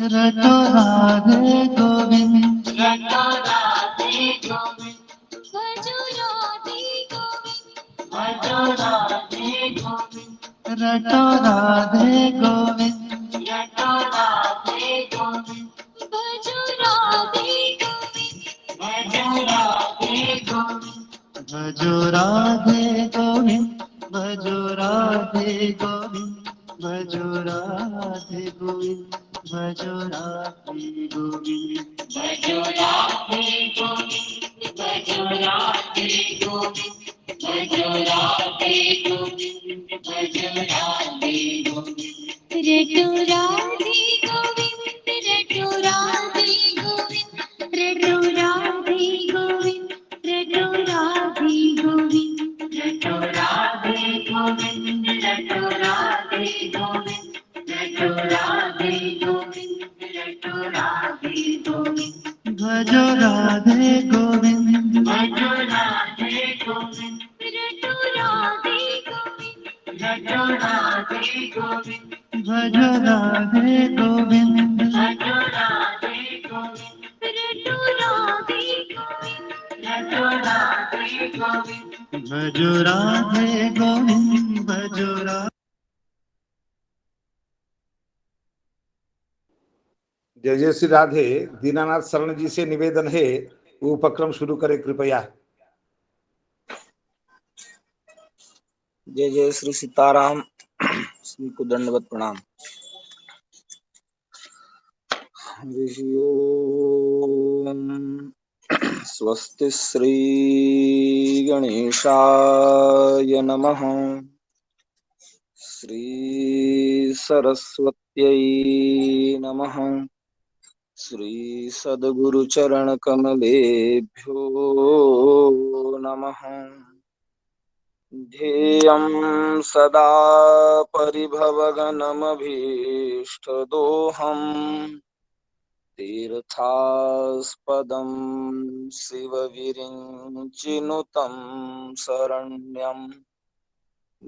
रटो राधे गोविंद, रटो राधे गोविंद, भजो राधे गोविंद, भजो राधे गोविंद, रटो राधे गोविंद, रटो राधे गोविंद, भजो राधे गोविंद, भजो राधे गोविंद, भजो राधे गोविंद, भजो राधे गोविंद, भजो राधे गोविंद, भजो राधे गोविंद, भजो राधे गोविंद, भजो राधे गोविंद, भजो राधे गोविंद, भजो राधे गोविंद, रटो राधे गोविंद, रटो राधे गोविंद, रटो राधे गोविंद, रटो राधे गोविंद, रटो राधे गोविंद, रटो राधे गोविंद, रटो राधे गोविंद, रटो राधे गोविंद, भजो राधे गोविंद, भजो राधे गोविंद, रटो राधे गोविंद, रटो राधे गोविंद, भजो राधे गोविंद, रटो राधे गोविंद, रटो राधे गोविंद, रटो राधे गोविंद, भजो राधे गोविंद, भजो राधे। जय जय श्री राधे। दीनानाथ शरण जी से निवेदन है वो उपक्रम शुरू करें कृपया। जय जय श्री सीताराम। श्री को दंडवत प्रणाम। स्वस्ति श्री गणेशाय नमः। श्री सरस्वत्यै नमः। श्री सद्गुरु चरण कमलेभ्यो नमः। ध्येयं सदा परिभवघनमभीष्टदोहम् तीर्थास्पदं शिवविरिञ्चिनुतं शरण्यं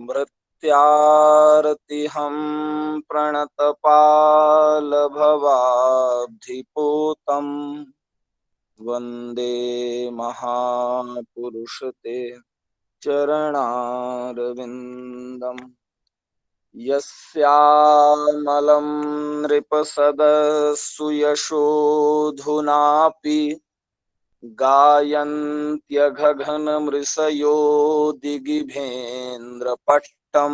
मृत्यार्तिहं प्रणतपालभवाब्धिपूतं वन्दे महापुरुषते चरणारविन्दम्। यस्यामलं नृपसदस्सुयशोधुनापि गायन्त्यघघनमृषयो दिगिभेन्द्रपट्टं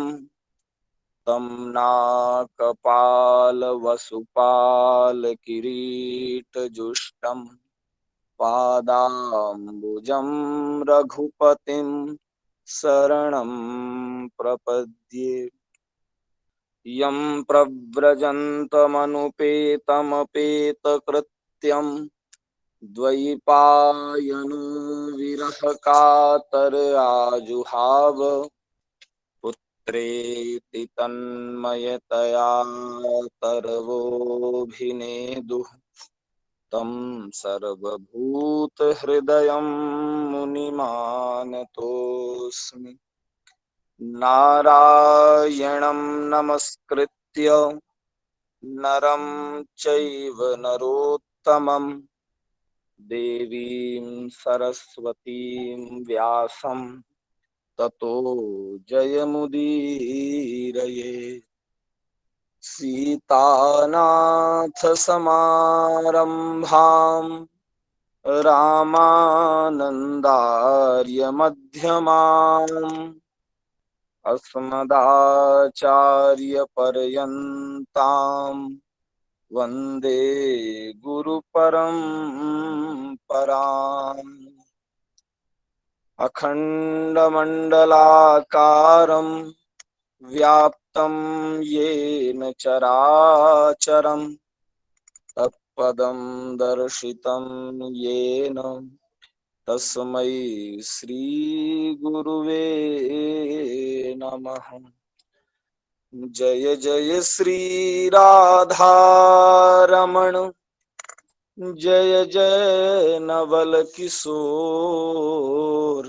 तं नाकपालवसुपालकिरीटजुष्टं पादाम्बुजं रघुपतिं शरणं प्रपद्ये। यं प्रव्रजन्तमनुपेतमपेतकृत्यं द्वैपायनो विरहकातर आजुहाव पुत्रेति तन्मयतया तरवोऽभिनेदुः तं सर्वभूतहृदयं मुनिमानतोऽस्मि। नारायणं नमस्कृत्य नरं चैव नरोत्तमं देवीं सरस्वतीं व्यासं ततो जयमुदीरये। सीतानाथसमारम्भां रामानन्दार्यमध्यमाम् अस्मदाचार्यपर्यन्तां वन्दे गुरुपरम्पराम्। अखण्डमण्डलाकारं व्याप्तं येन चराचरं तत्पदं दर्शितं येन तस्मै श्री गुरुवे नमः। जय जय श्री राधा रमण जय जय नवल किशोर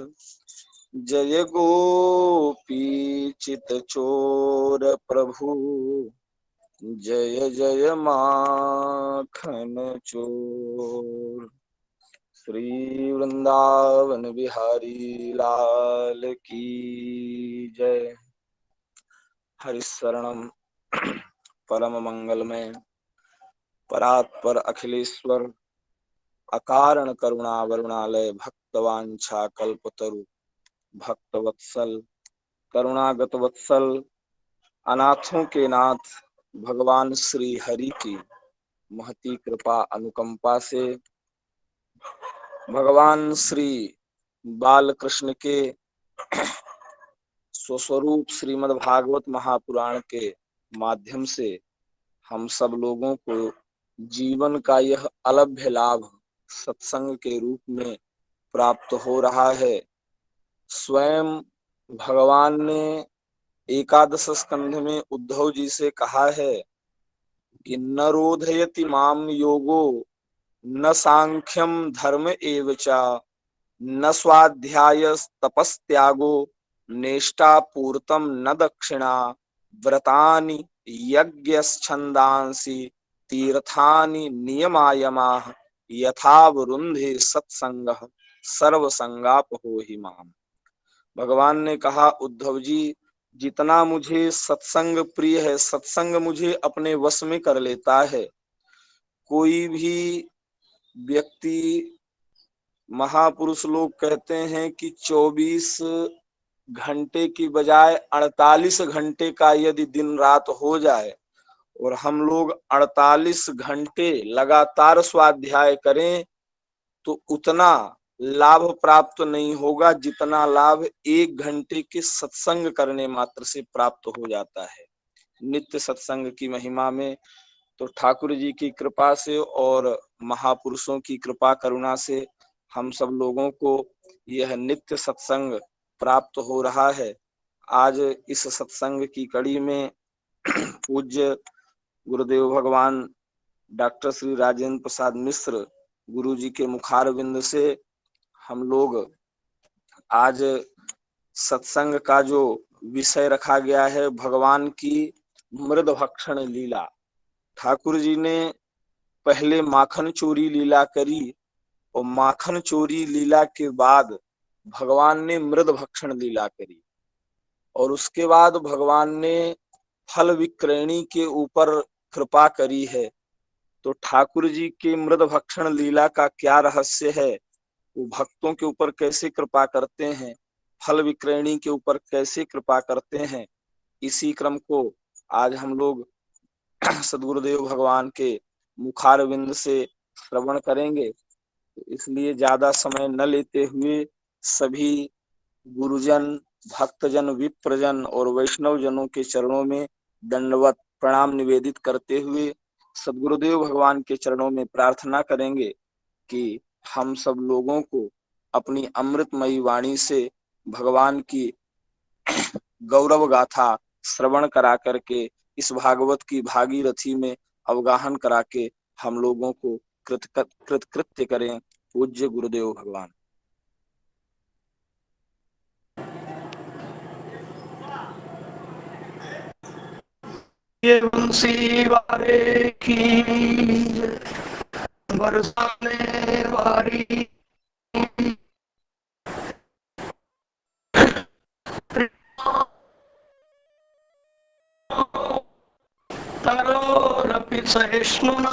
जय गोपीचित चोर प्रभु जय जय माखन चोर। श्री वृंदावन बिहारी लाल की जय। हरिशरणम परम मंगलमय परात्पर अखिलेश्वर अकारण करुणा वरुणालय भक्तवांछा कल्पतरु भक्तवत्सल करुणागत वत्सल अनाथों के नाथ भगवान श्री हरि की महती कृपा अनुकंपा से भगवान श्री बाल कृष्ण के स्वस्वरूप श्रीमद् भागवत महापुराण के माध्यम से हम सब लोगों को जीवन का यह अलभ्य लाभ सत्संग के रूप में प्राप्त हो रहा है। स्वयं भगवान ने एकादश स्कंध में उद्धव जी से कहा है कि न रोधयति माम योगो न सांख्यम धर्म एव च न स्वाध्याय तपस्त्यागो नेष्टा पूर्तम न दक्षिणा व्रतानि यज्ञश्छन्दांसि तीर्थानि नियमायमाः यथावरुन्धे सत्संगः सर्वसंगापहो हि माम। भगवान ने कहा उद्धव जी जितना मुझे सत्संग प्रिय है, सत्संग मुझे अपने वश में कर लेता है। कोई भी व्यक्ति, महापुरुष लोग कहते हैं कि 24 घंटे की बजाय 48 घंटे का यदि दिन रात हो जाए और हम लोग 48 घंटे लगातार स्वाध्याय करें तो उतना लाभ प्राप्त नहीं होगा जितना लाभ 1 घंटे के सत्संग करने मात्र से प्राप्त हो जाता है। नित्य सत्संग की महिमा में तो ठाकुर जी की कृपा से और महापुरुषों की कृपा करुणा से हम सब लोगों को यह नित्य सत्संग प्राप्त हो रहा है। आज इस सत्संग की कड़ी में पूज्य गुरुदेव भगवान डॉक्टर श्री राजेंद्र प्रसाद मिश्र गुरु जी के मुखारविंद से हम लोग आज सत्संग का जो विषय रखा गया है भगवान की मृद भक्षण लीला। ठाकुर जी ने पहले माखन चोरी लीला करी और माखन चोरी लीला के बाद भगवान ने मृद भक्षण लीला करी और उसके बाद भगवान ने फल विक्रयणी के ऊपर कृपा करी है। तो ठाकुर जी के मृद भक्षण लीला का क्या रहस्य है, वो भक्तों के ऊपर कैसे कृपा करते हैं, फल विक्रयणी के ऊपर कैसे कृपा करते हैं, इसी क्रम को आज हम लोग सद्गुरुदेव भगवान के मुखारविंद से श्रवण करेंगे। इसलिए ज्यादा समय न लेते हुए सभी गुरुजन, भक्तजन, विप्रजन और वैष्णव जनों के चरणों में दंडवत प्रणाम निवेदित करते हुए सद्गुरुदेव भगवान के चरणों में प्रार्थना करेंगे कि हम सब लोगों को अपनी अमृतमयी वाणी से भगवान की गौरव गाथा श्रवण करा करके इस भागवत की भागीरथी में अवगाहन करा के हम लोगों को कृतकृत्य करें। पूज्य गुरुदेव भगवान। ये बंसी वाले की बरसाने वाली तरोरपि सहिष्णुना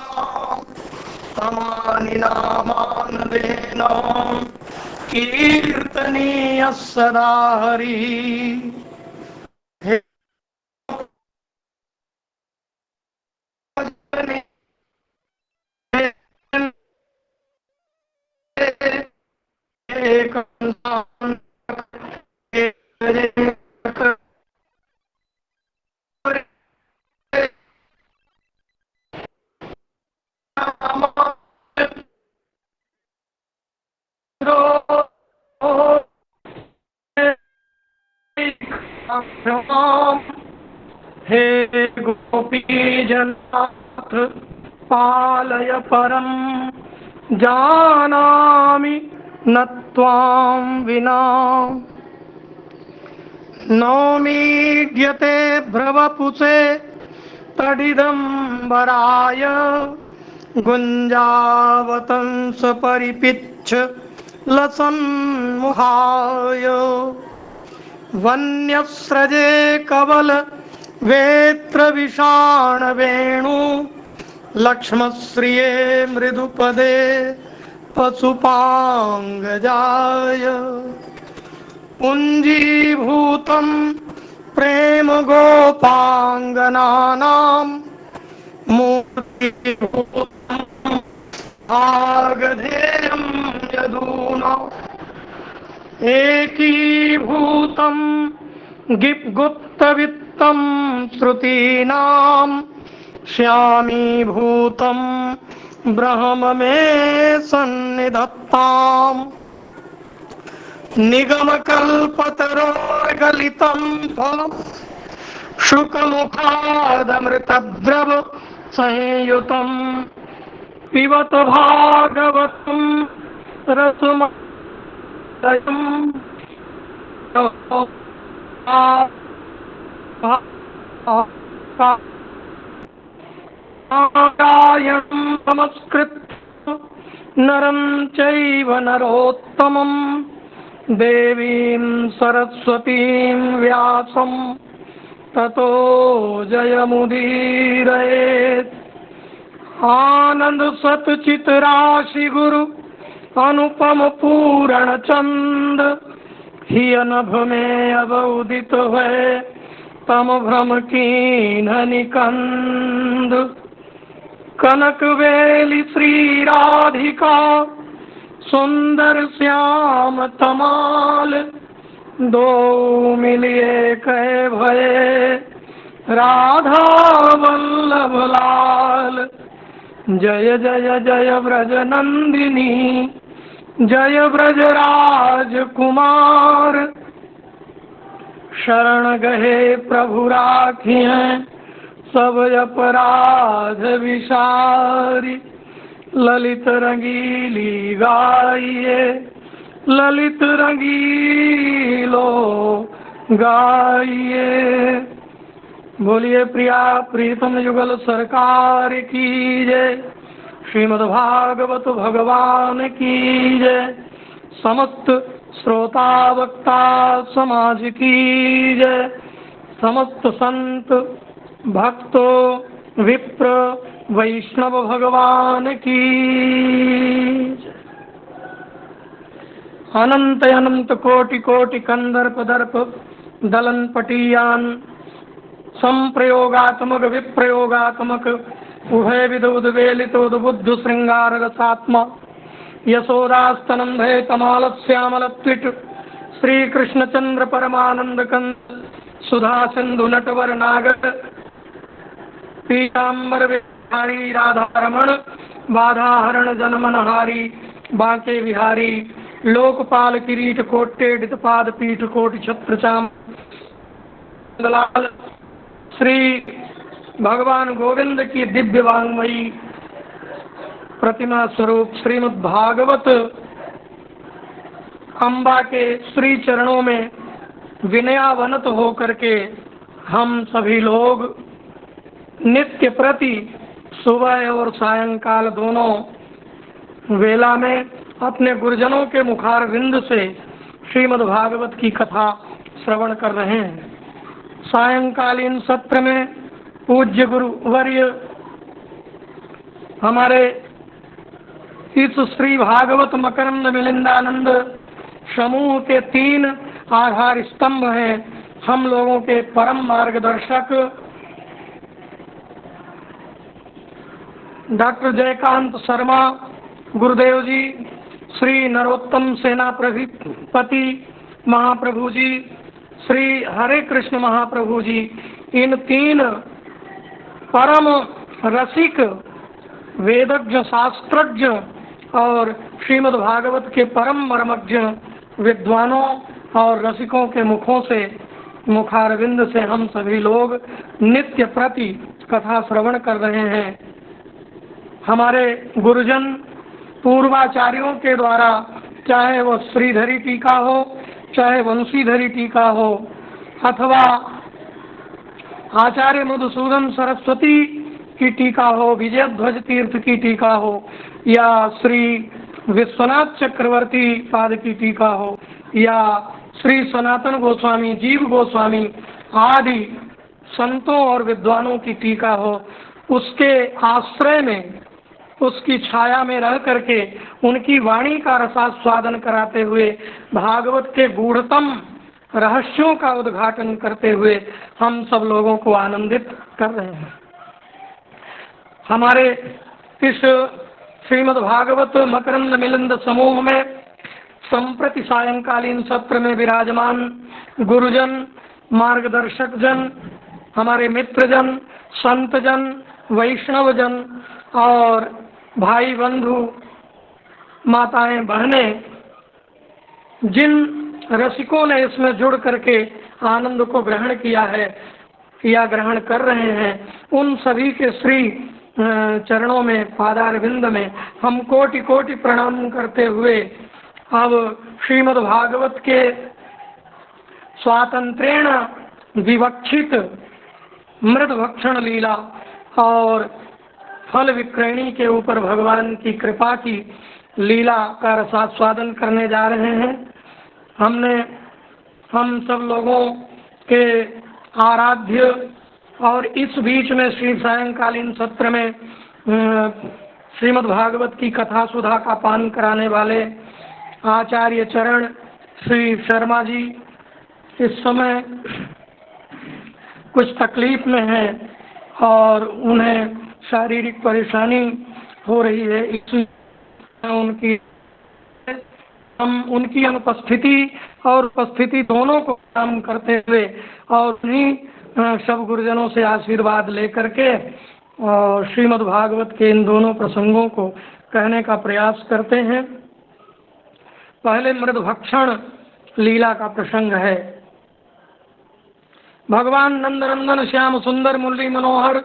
तमानि नामानदेन कीर्तनीयः सदा हरिः। हे हे गोपी जनाथ पालय परम जानामि न त्वां विना नौमीड्यते भ्रवपुषे तडिदम्बराय गुञ्जावतंस परिपिच्छ लसन्मुखाय वन्यस्रजे कवल वेत्र विषाण वेणु लक्ष्मश्रिये मृदुपदे पशुपांगजाय पुञ्जीभूतं प्रेम गोपांगनानां मूर्तिभूतं आगधेयं यदूना एकीभूतं गुप्तवित्तं श्रुतीनां श्यामीभूतं ब्रह्म मे सन्निधत्ताम् निगमकल्पतरोर्गलितं फलं शुकमुखादमृतद्रव संयुतं पिबत भागवतं रसमयं नमस्कृत्य नरं चैव नरोत्तमम् देवीं सरस्वतीं व्यासं ततो जयमुदीरयेत् आनंद सतचित राशि गुरु अनुपम पूरण चंद ही अनभ में अवउदित है तम भ्रम कीन निकंद कनक वेली श्री राधिका सुंदर श्याम तमाल दो मिलिए कहे भये राधा वल्लभ लाल जय जय जय ब्रज नंदिनी जय ब्रज राजकुमार शरण गहे प्रभु राखिए सब अपराध विसारी ललित रंगीली गाइए ललित रंगीलो गाइए बोलिए प्रिया प्रीतम युगल सरकार की जय श्रीमद् भागवत भगवान की जय समस्त श्रोता वक्ता समाज की जय समस्त संत भक्तों विप्र वैष्णव भगवान की अनंत अनंत कोटि कोटि कंदर्प दर्प दलन पटीयान संप्रयोगात्मक विप्रयोगात्मक उभय विध उद्वेलित उद्बुद्ध श्रृंगार रसात्मा यशोदास्तनंदे तमाल श्यामल त्विट श्री कृष्णचंद्र परमानंद कंद सुधा सिंधु नटवर नागर पीतांबर विहारी राधारमण बाधाहरण जनमनहारी बांके विहारी लोकपाल किरीट कोट्टेडित पाद पीठ कोटि छत्र चाम श्री भगवान गोविंद की दिव्य वांगमयी प्रतिमा स्वरूप श्रीमद् भागवत अम्बा के श्री चरणों में विनयावनत होकर के हम सभी लोग नित्य प्रति सुबह और सायंकाल दोनों वेला में अपने गुरुजनों के मुखारविंद से श्रीमद् भागवत की कथा श्रवण कर रहे हैं। सायंकालीन सत्र में पूज्य गुरु वर्य हमारे इस श्री भागवत मकरंद मिलिंदानंद समूह के 3 आधार स्तंभ हैं। हम लोगों के परम मार्गदर्शक डॉक्टर जयकांत शर्मा गुरुदेव जी, श्री नरोत्तम सेनापति महाप्रभु जी, श्री हरे कृष्ण महाप्रभु जी, इन 3 परम रसिक वेदज्ञ शास्त्रज्ञ और श्रीमद् भागवत के परम मर्मज्ञ विद्वानों और रसिकों के मुखों से मुखारविंद से हम सभी लोग नित्य प्रति कथा श्रवण कर रहे हैं। हमारे गुरुजन पूर्वाचार्यों के द्वारा, चाहे वो श्रीधरी टीका हो, चाहे वंशीधरी टीका हो, अथवा आचार्य मधुसूदन सरस्वती की टीका हो, विजयध्वज तीर्थ की टीका हो, या श्री विश्वनाथ चक्रवर्ती पाद की टीका हो, या श्री सनातन गोस्वामी, जीव गोस्वामी आदि संतों और विद्वानों की टीका हो, उसके आश्रय में, उसकी छाया में रह करके उनकी वाणी का रसास्वादन कराते हुए भागवत के गूढ़तम रहस्यों का उद्घाटन करते हुए हम सब लोगों को आनंदित कर रहे हैं। हमारे इस श्रीमद् भागवत मकरंद मिलिंद समूह में संप्रति सायंकालीन सत्र में विराजमान गुरुजन, मार्गदर्शक जन, हमारे मित्रजन, संतजन, वैष्णवजन और भाई बंधु, माताएं, बहनें, जिन रसिकों ने इसमें जुड़ करके आनंद को ग्रहण किया है या ग्रहण कर रहे हैं, उन सभी के श्री चरणों में, पादारविंद में हम कोटि कोटि प्रणाम करते हुए अब श्रीमद् भागवत के स्वातंत्रेण विवक्षित मृद भक्षण लीला और फल विक्रयणी के ऊपर भगवान की कृपा की लीला का रसास्वादन करने जा रहे हैं। हम सब लोगों के आराध्य और इस बीच में श्री सायंकालीन सत्र में श्रीमद् भागवत की कथा सुधा का पान कराने वाले आचार्य चरण श्री शर्मा जी इस समय कुछ तकलीफ में हैं और उन्हें शारीरिक परेशानी हो रही है, इसलिए हम उनकी अनुपस्थिति और उपस्थिति दोनों को काम करते हुए और उन्हीं सब गुरुजनों से आशीर्वाद लेकर के और श्रीमद् भागवत के इन दोनों प्रसंगों को कहने का प्रयास करते हैं। पहले मृद भक्षण लीला का प्रसंग है। भगवान नंदनंदन श्याम सुंदर मुरली मनोहर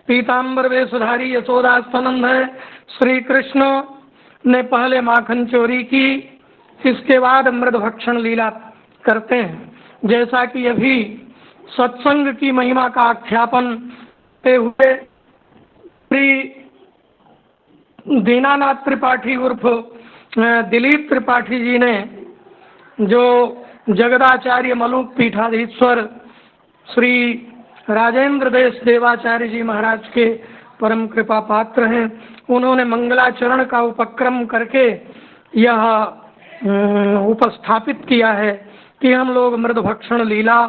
पीताम्बर वेशधारी यशोदास्तनंद है। श्री कृष्ण ने पहले माखन चोरी की, इसके बाद मृद भक्षण लीला करते हैं। जैसा कि अभी सत्संग की महिमा का आख्यापन करते हुए श्री दीनानाथ त्रिपाठी उर्फ दिलीप त्रिपाठी जी ने, जो जगदाचार्य मलुक पीठाधीश्वर श्री राजेंद्र देश देवाचार्य जी महाराज के परम कृपा पात्र हैं, उन्होंने मंगलाचरण का उपक्रम करके यह उपस्थापित किया है कि हम लोग मृद भक्षण लीला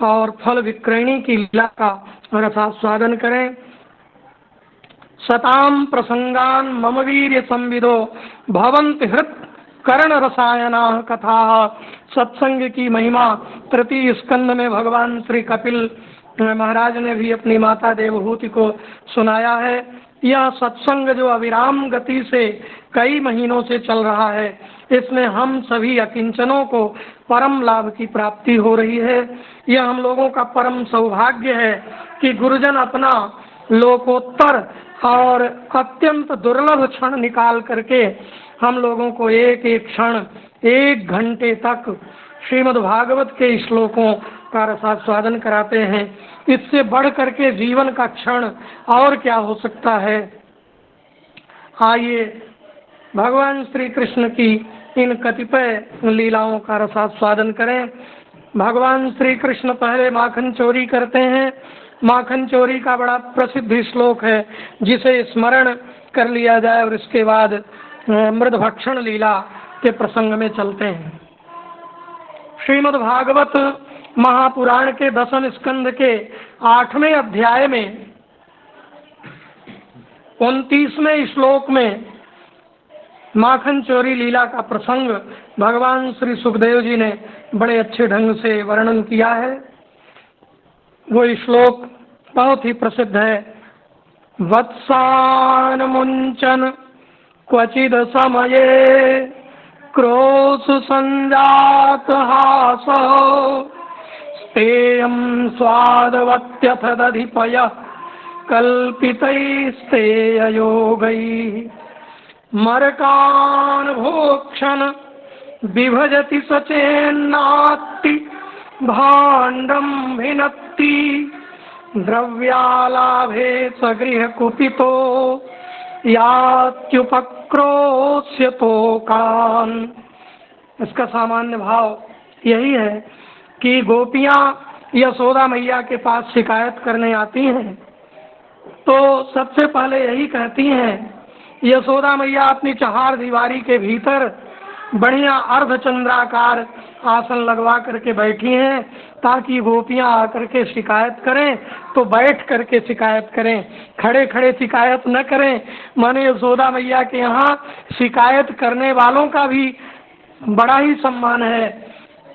और फल विक्रयणी की लीला का रसास्वादन करें। सताम प्रसंगान मम वीर्य संविदो भवन्ति हृत कर्ण रसायना कथा। सत्संग की महिमा तृतीय स्कंद में भगवान श्री कपिल महाराज ने भी अपनी माता देवहूति को सुनाया है। यह सत्संग जो अविराम गति से कई महीनों से चल रहा है, इसमें हम सभी अकिंचनों को परम लाभ की प्राप्ति हो रही है। यह हम लोगों का परम सौभाग्य है कि गुरुजन अपना लोकोत्तर और अत्यंत दुर्लभ क्षण निकाल करके हम लोगों को एक एक क्षण, एक घंटे तक श्रीमद् भागवत के श्लोकों का रसास्वादन कराते हैं। इससे बढ़ करके जीवन का क्षण और क्या हो सकता है। आइए भगवान श्री कृष्ण की इन कतिपय लीलाओं का रसास्वादन करें। भगवान श्री कृष्ण पहले माखन चोरी करते हैं। माखन चोरी का बड़ा प्रसिद्ध श्लोक है, जिसे स्मरण कर लिया जाए और इसके बाद मृद भक्षण लीला के प्रसंग में चलते हैं। श्रीमद् भागवत महापुराण के 10वें स्कंद के 8वें अध्याय में 29वें श्लोक में माखन चोरी लीला का प्रसंग भगवान श्री सुखदेव जी ने बड़े अच्छे ढंग से वर्णन किया है। वो श्लोक बहुत ही प्रसिद्ध है। वत्सान मुंचन क्वचिद समये क्रोश संजात हास स्तेयं स्वादवत्यथ दधिपय कल्पितैस्तेययोगैः मरकान् भोक्षन् बिभजति सचेन्नात्ति भाण्डं भिनत्ति द्रव्यालाभे सगृह कुपितो यात्युपक्रोश्यतो कान। इसका सामान्य भाव यही है कि गोपियां यशोदा मैया के पास शिकायत करने आती हैं तो सबसे पहले यही कहती हैं, यशोदा मैया अपनी चहार दीवारी के भीतर बढ़िया अर्धचंद्राकार आसन लगवा करके बैठी हैं ताकि गोपियां आकर के शिकायत करें तो बैठ करके शिकायत करें, खड़े खड़े शिकायत न करें। माने यशोदा मैया के यहाँ शिकायत करने वालों का भी बड़ा ही सम्मान है।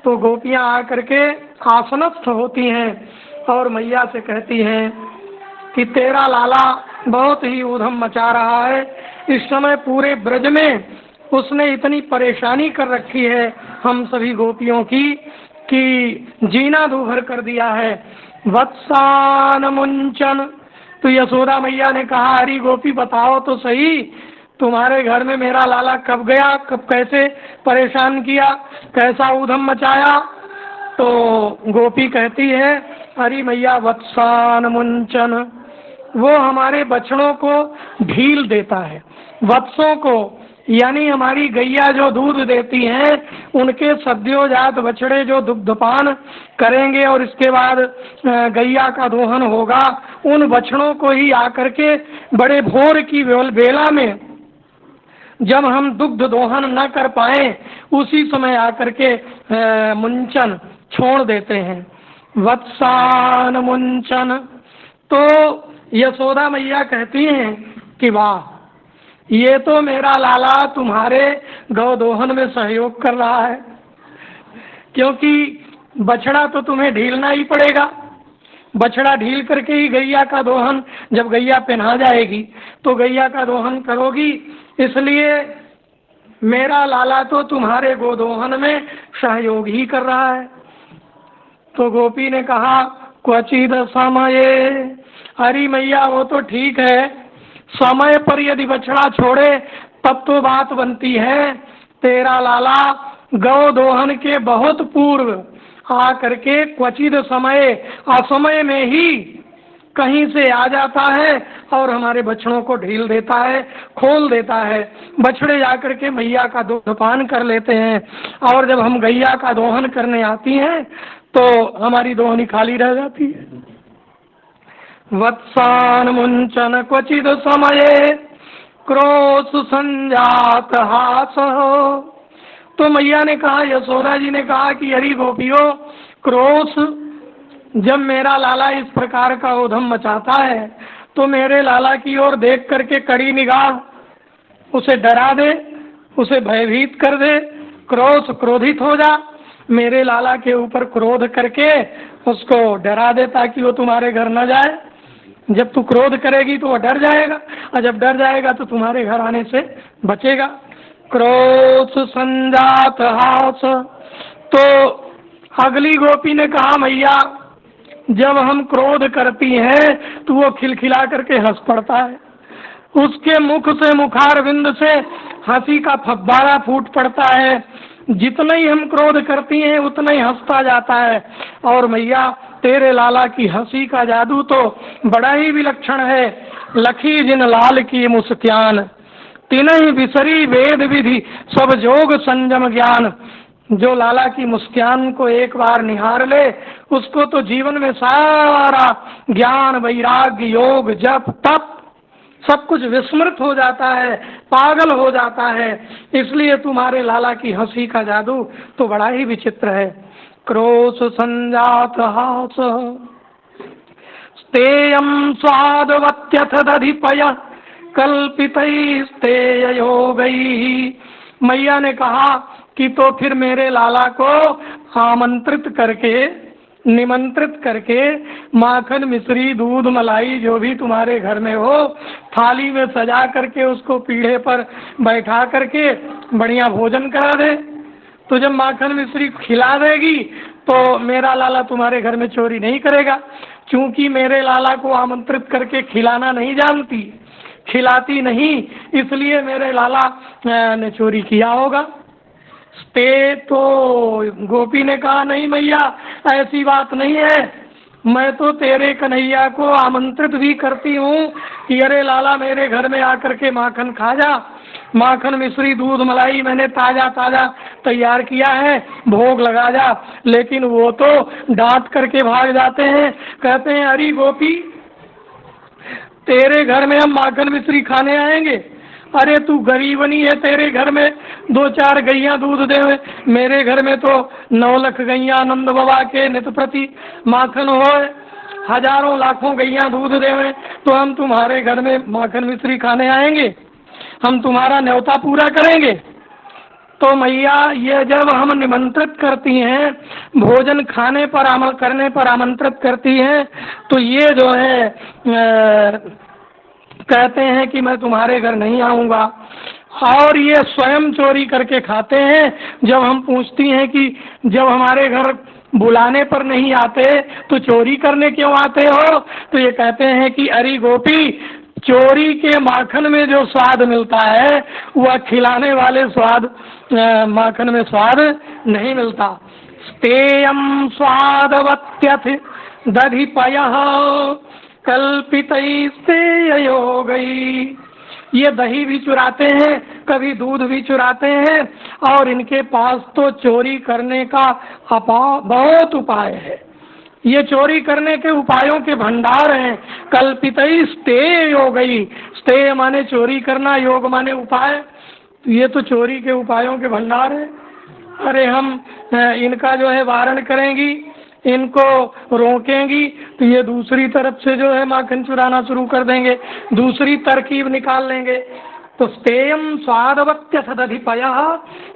तो गोपियां आकर के आसनस्थ होती हैं और मैया से कहती हैं कि तेरा लाला बहुत ही ऊधम मचा रहा है, इस समय पूरे ब्रज में उसने इतनी परेशानी कर रखी है हम सभी गोपियों की कि जीना दूभर कर दिया है। वत्सान मुंचन। तो यशोदा मैया ने कहा, अरे गोपी बताओ तो सही, तुम्हारे घर में मेरा लाला कब गया, कब कैसे परेशान किया, कैसा ऊधम मचाया। तो गोपी कहती है, अरे मैया वत्सान मुंचन, वो हमारे बछड़ों को ढील देता है। वत्सों को यानी हमारी गैया जो दूध देती हैं उनके सद्योजात बछड़े जो दुग्धपान करेंगे और इसके बाद गैया का दोहन होगा, उन बछड़ों को ही आकर के बड़े भोर की बेला में जब हम दुग्ध दोहन न कर पाए उसी समय आकर के मुंचन छोड़ देते हैं। वत्सान मुंचन। तो यशोदा मैया कहती हैं कि वाह, ये तो मेरा लाला तुम्हारे गौदोहन में सहयोग कर रहा है, क्योंकि बछड़ा तो तुम्हें ढीलना ही पड़ेगा। बछड़ा ढील करके ही गैया का दोहन, जब गैया पहना जाएगी तो गैया का दोहन करोगी, इसलिए मेरा लाला तो तुम्हारे गोदोहन में सहयोग ही कर रहा है। तो गोपी ने कहा, क्वचिद समय, अरे मैया वो तो ठीक है, समय पर यदि बछड़ा छोड़े तब तो बात बनती है। तेरा लाला गौ दोहन के बहुत पूर्व आ करके क्वचित समय, असमय में ही कहीं से आ जाता है और हमारे बछड़ों को ढील देता है, खोल देता है। बछड़े जाकर के मैया का दूधपान कर लेते हैं और जब हम गैया का दोहन करने आती हैं तो हमारी दोहनी खाली रह जाती है। वत्सान मुंचन क्वचिद समये क्रोश संजात हास। तो मैया ने कहा, यशोदा जी ने कहा कि अरे गोपियों, क्रोश, जब मेरा लाला इस प्रकार का ऊधम मचाता है तो मेरे लाला की ओर देख करके कड़ी निगाह उसे डरा दे, उसे भयभीत कर दे, क्रोधित हो जा, मेरे लाला के ऊपर क्रोध करके उसको डरा दे ताकि वो तुम्हारे घर न जाए। जब तू क्रोध करेगी तो वो डर जाएगा और जब डर जाएगा तो तुम्हारे घर आने से बचेगा। क्रोध संजात हास। तो अगली गोपी ने कहा, मैया जब हम क्रोध करती हैं तो वो खिलखिला करके हंस पड़ता है, उसके मुख से, मुखारविंद से हंसी का फव्वारा फूट पड़ता है। जितना ही हम क्रोध करती हैं उतना ही हंसता जाता है। और मैया तेरे लाला की हंसी का जादू तो बड़ा ही विलक्षण है। लखी जिन लाल की मुस्कान, तिनहि बिसरी वेद विधि सब जोग संयम ज्ञान। जो लाला की मुस्कान को एक बार निहार ले उसको तो जीवन में सारा ज्ञान, वैराग्य, योग, जप, तप सब कुछ विस्मृत हो जाता है, पागल हो जाता है। इसलिए तुम्हारे लाला की हंसी का जादू तो बड़ा ही विचित्र है। क्रोश संजात हास स्तेयम स्वादवत्यथ दधिपय कल्पितैस्तेय योगैः। मैया ने कहा कि तो फिर मेरे लाला को आमंत्रित करके, निमंत्रित करके माखन, मिश्री, दूध, मलाई जो भी तुम्हारे घर में हो थाली में सजा करके उसको पीढ़े पर बैठा करके बढ़िया भोजन करा दे। तो जब माखन मिश्री खिला देगी तो मेरा लाला तुम्हारे घर में चोरी नहीं करेगा, क्योंकि मेरे लाला को आमंत्रित करके खिलाना नहीं जानती, खिलाती नहीं, इसलिए मेरे लाला ने चोरी किया होगा। स्ते तो गोपी ने कहा, नहीं मैया ऐसी बात नहीं है, मैं तो तेरे कन्हैया को आमंत्रित भी करती हूँ कि अरे लाला मेरे घर में आकर के माखन खा जा, माखन मिश्री दूध मलाई मैंने ताजा ताजा तैयार किया है, भोग लगा जा। लेकिन वो तो डांट करके भाग जाते हैं, कहते हैं अरे गोपी तेरे घर में हम माखन मिश्री खाने आएंगे? अरे तू गरीबनी है, तेरे घर में 2-4 गैया दूध देवे, मेरे घर में तो 9 लाख गैया नंद बाबा के नित प्रति माखन हो, हजारों लाखों गैया दूध देवे, तो हम तुम्हारे घर में माखन मिश्री खाने आएंगे? हम तुम्हारा न्योता पूरा करेंगे? तो मैया ये जब हम निमंत्रित करती हैं, भोजन खाने पर करने पर आमंत्रित करती हैं, तो ये जो है कहते हैं कि मैं तुम्हारे घर नहीं आऊँगा। और ये स्वयं चोरी करके खाते हैं। जब हम पूछती हैं कि जब हमारे घर बुलाने पर नहीं आते तो चोरी करने क्यों आते हो, तो ये कहते हैं कि अरे गोपी चोरी के माखन में जो स्वाद मिलता है वह खिलाने वाले स्वाद माखन में स्वाद नहीं मिलता। स्तेयम स्वादवत्यथ दधिपयः कल्पितैस्तेययोगै। ये दही भी चुराते हैं, कभी दूध भी चुराते हैं, और इनके पास तो चोरी करने का बहुत उपाय है। ये चोरी करने के उपायों के भंडार हैं। कल्पितैस्तेययोगै, स्तेय माने चोरी करना, योग माने उपाय, तो ये तो चोरी के उपायों के भंडार है। अरे हम इनका जो है वारण करेंगी, इनको रोकेंगी, तो ये दूसरी तरफ से जो है माखन चुराना शुरू कर देंगे, दूसरी तरकीब निकाल लेंगे। तो स्तेयम स्वादवत्यथ दधिपयः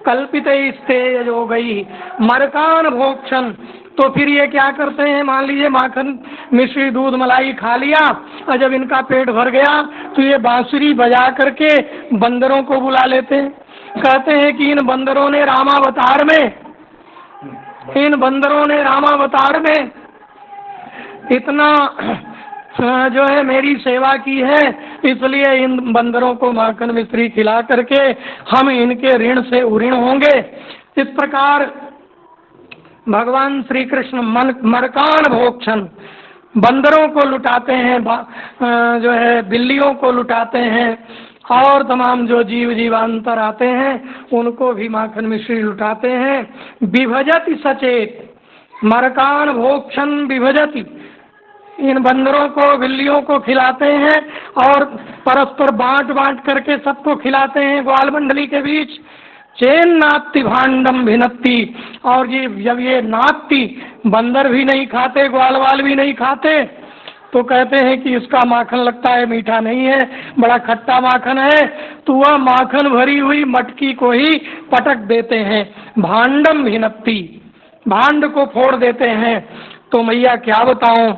कल्पितैस्तेययोगै मरकान भोक्षण। तो फिर ये क्या करते हैं, मान लीजिए माखन मिश्री दूध मलाई खा लिया, और जब इनका पेट भर गया तो ये बांसुरी बजा करके बंदरों को बुला लेते हैं। कहते हैं कि इन बंदरों ने रामावतार में इतना जो है मेरी सेवा की है, इसलिए इन बंदरों को माखन मिश्री खिला करके हम इनके ऋण से उऋण होंगे। इस प्रकार भगवान श्री कृष्ण मरकान भोक्षण, बंदरों को लुटाते हैं, जो है बिल्लियों को लुटाते हैं, और तमाम जो जीव जीवांतर आते हैं उनको भी माखन मिश्री लुटाते हैं। विभजति सचेत, मरकान भोक्षण विभजति, इन बंदरों को बिल्लियों को खिलाते हैं और परस्पर बांट करके सबको खिलाते हैं ग्वाल मंडली के बीच। चेन नात्ति भांडम भिनत्ति, और ये जब ये नात्ति, बंदर भी नहीं खाते, ग्वाल भी नहीं खाते, तो कहते हैं कि इसका माखन लगता है मीठा नहीं है, बड़ा खट्टा माखन है, तो वह माखन भरी हुई मटकी को ही पटक देते हैं। भांडम भिनत्ति, भांड को फोड़ देते हैं। तो मैया क्या बताऊं।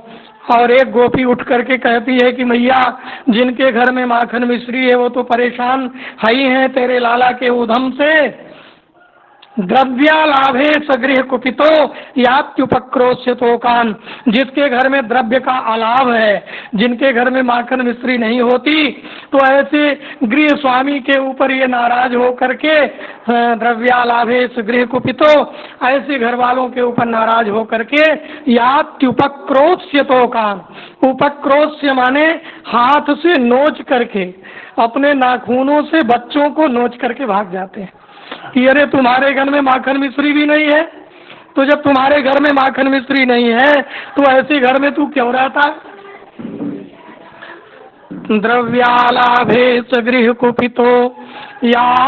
और एक गोपी उठ करके कहती है कि मैया जिनके घर में माखन मिश्री है वो तो परेशान है ही हैं तेरे लाला के उधम से। द्रव्यालाभे सगृह कुपितो यात्युपक्रोश्यतो कान, जिसके घर में द्रव्य का अलाभ है, जिनके घर में माखन मिश्री नहीं होती, तो ऐसे गृह स्वामी के ऊपर ये नाराज हो करके द्रव्यालाभे सगृह कुपितो, ऐसे घर वालों के ऊपर नाराज हो करके यात्युपक्रोश्यतो कान, उपक्रोश्य माने हाथ से नोच करके, अपने नाखूनों से बच्चों को नोच करके भाग जाते हैं कि अरे तुम्हारे घर में माखन मिश्री भी नहीं है। तो जब तुम्हारे घर में माखन मिश्री नहीं है तो ऐसे घर में तू क्यों रहता। द्रव्यालाभे सगृह कुपितो यात्युपक्रोश्यतो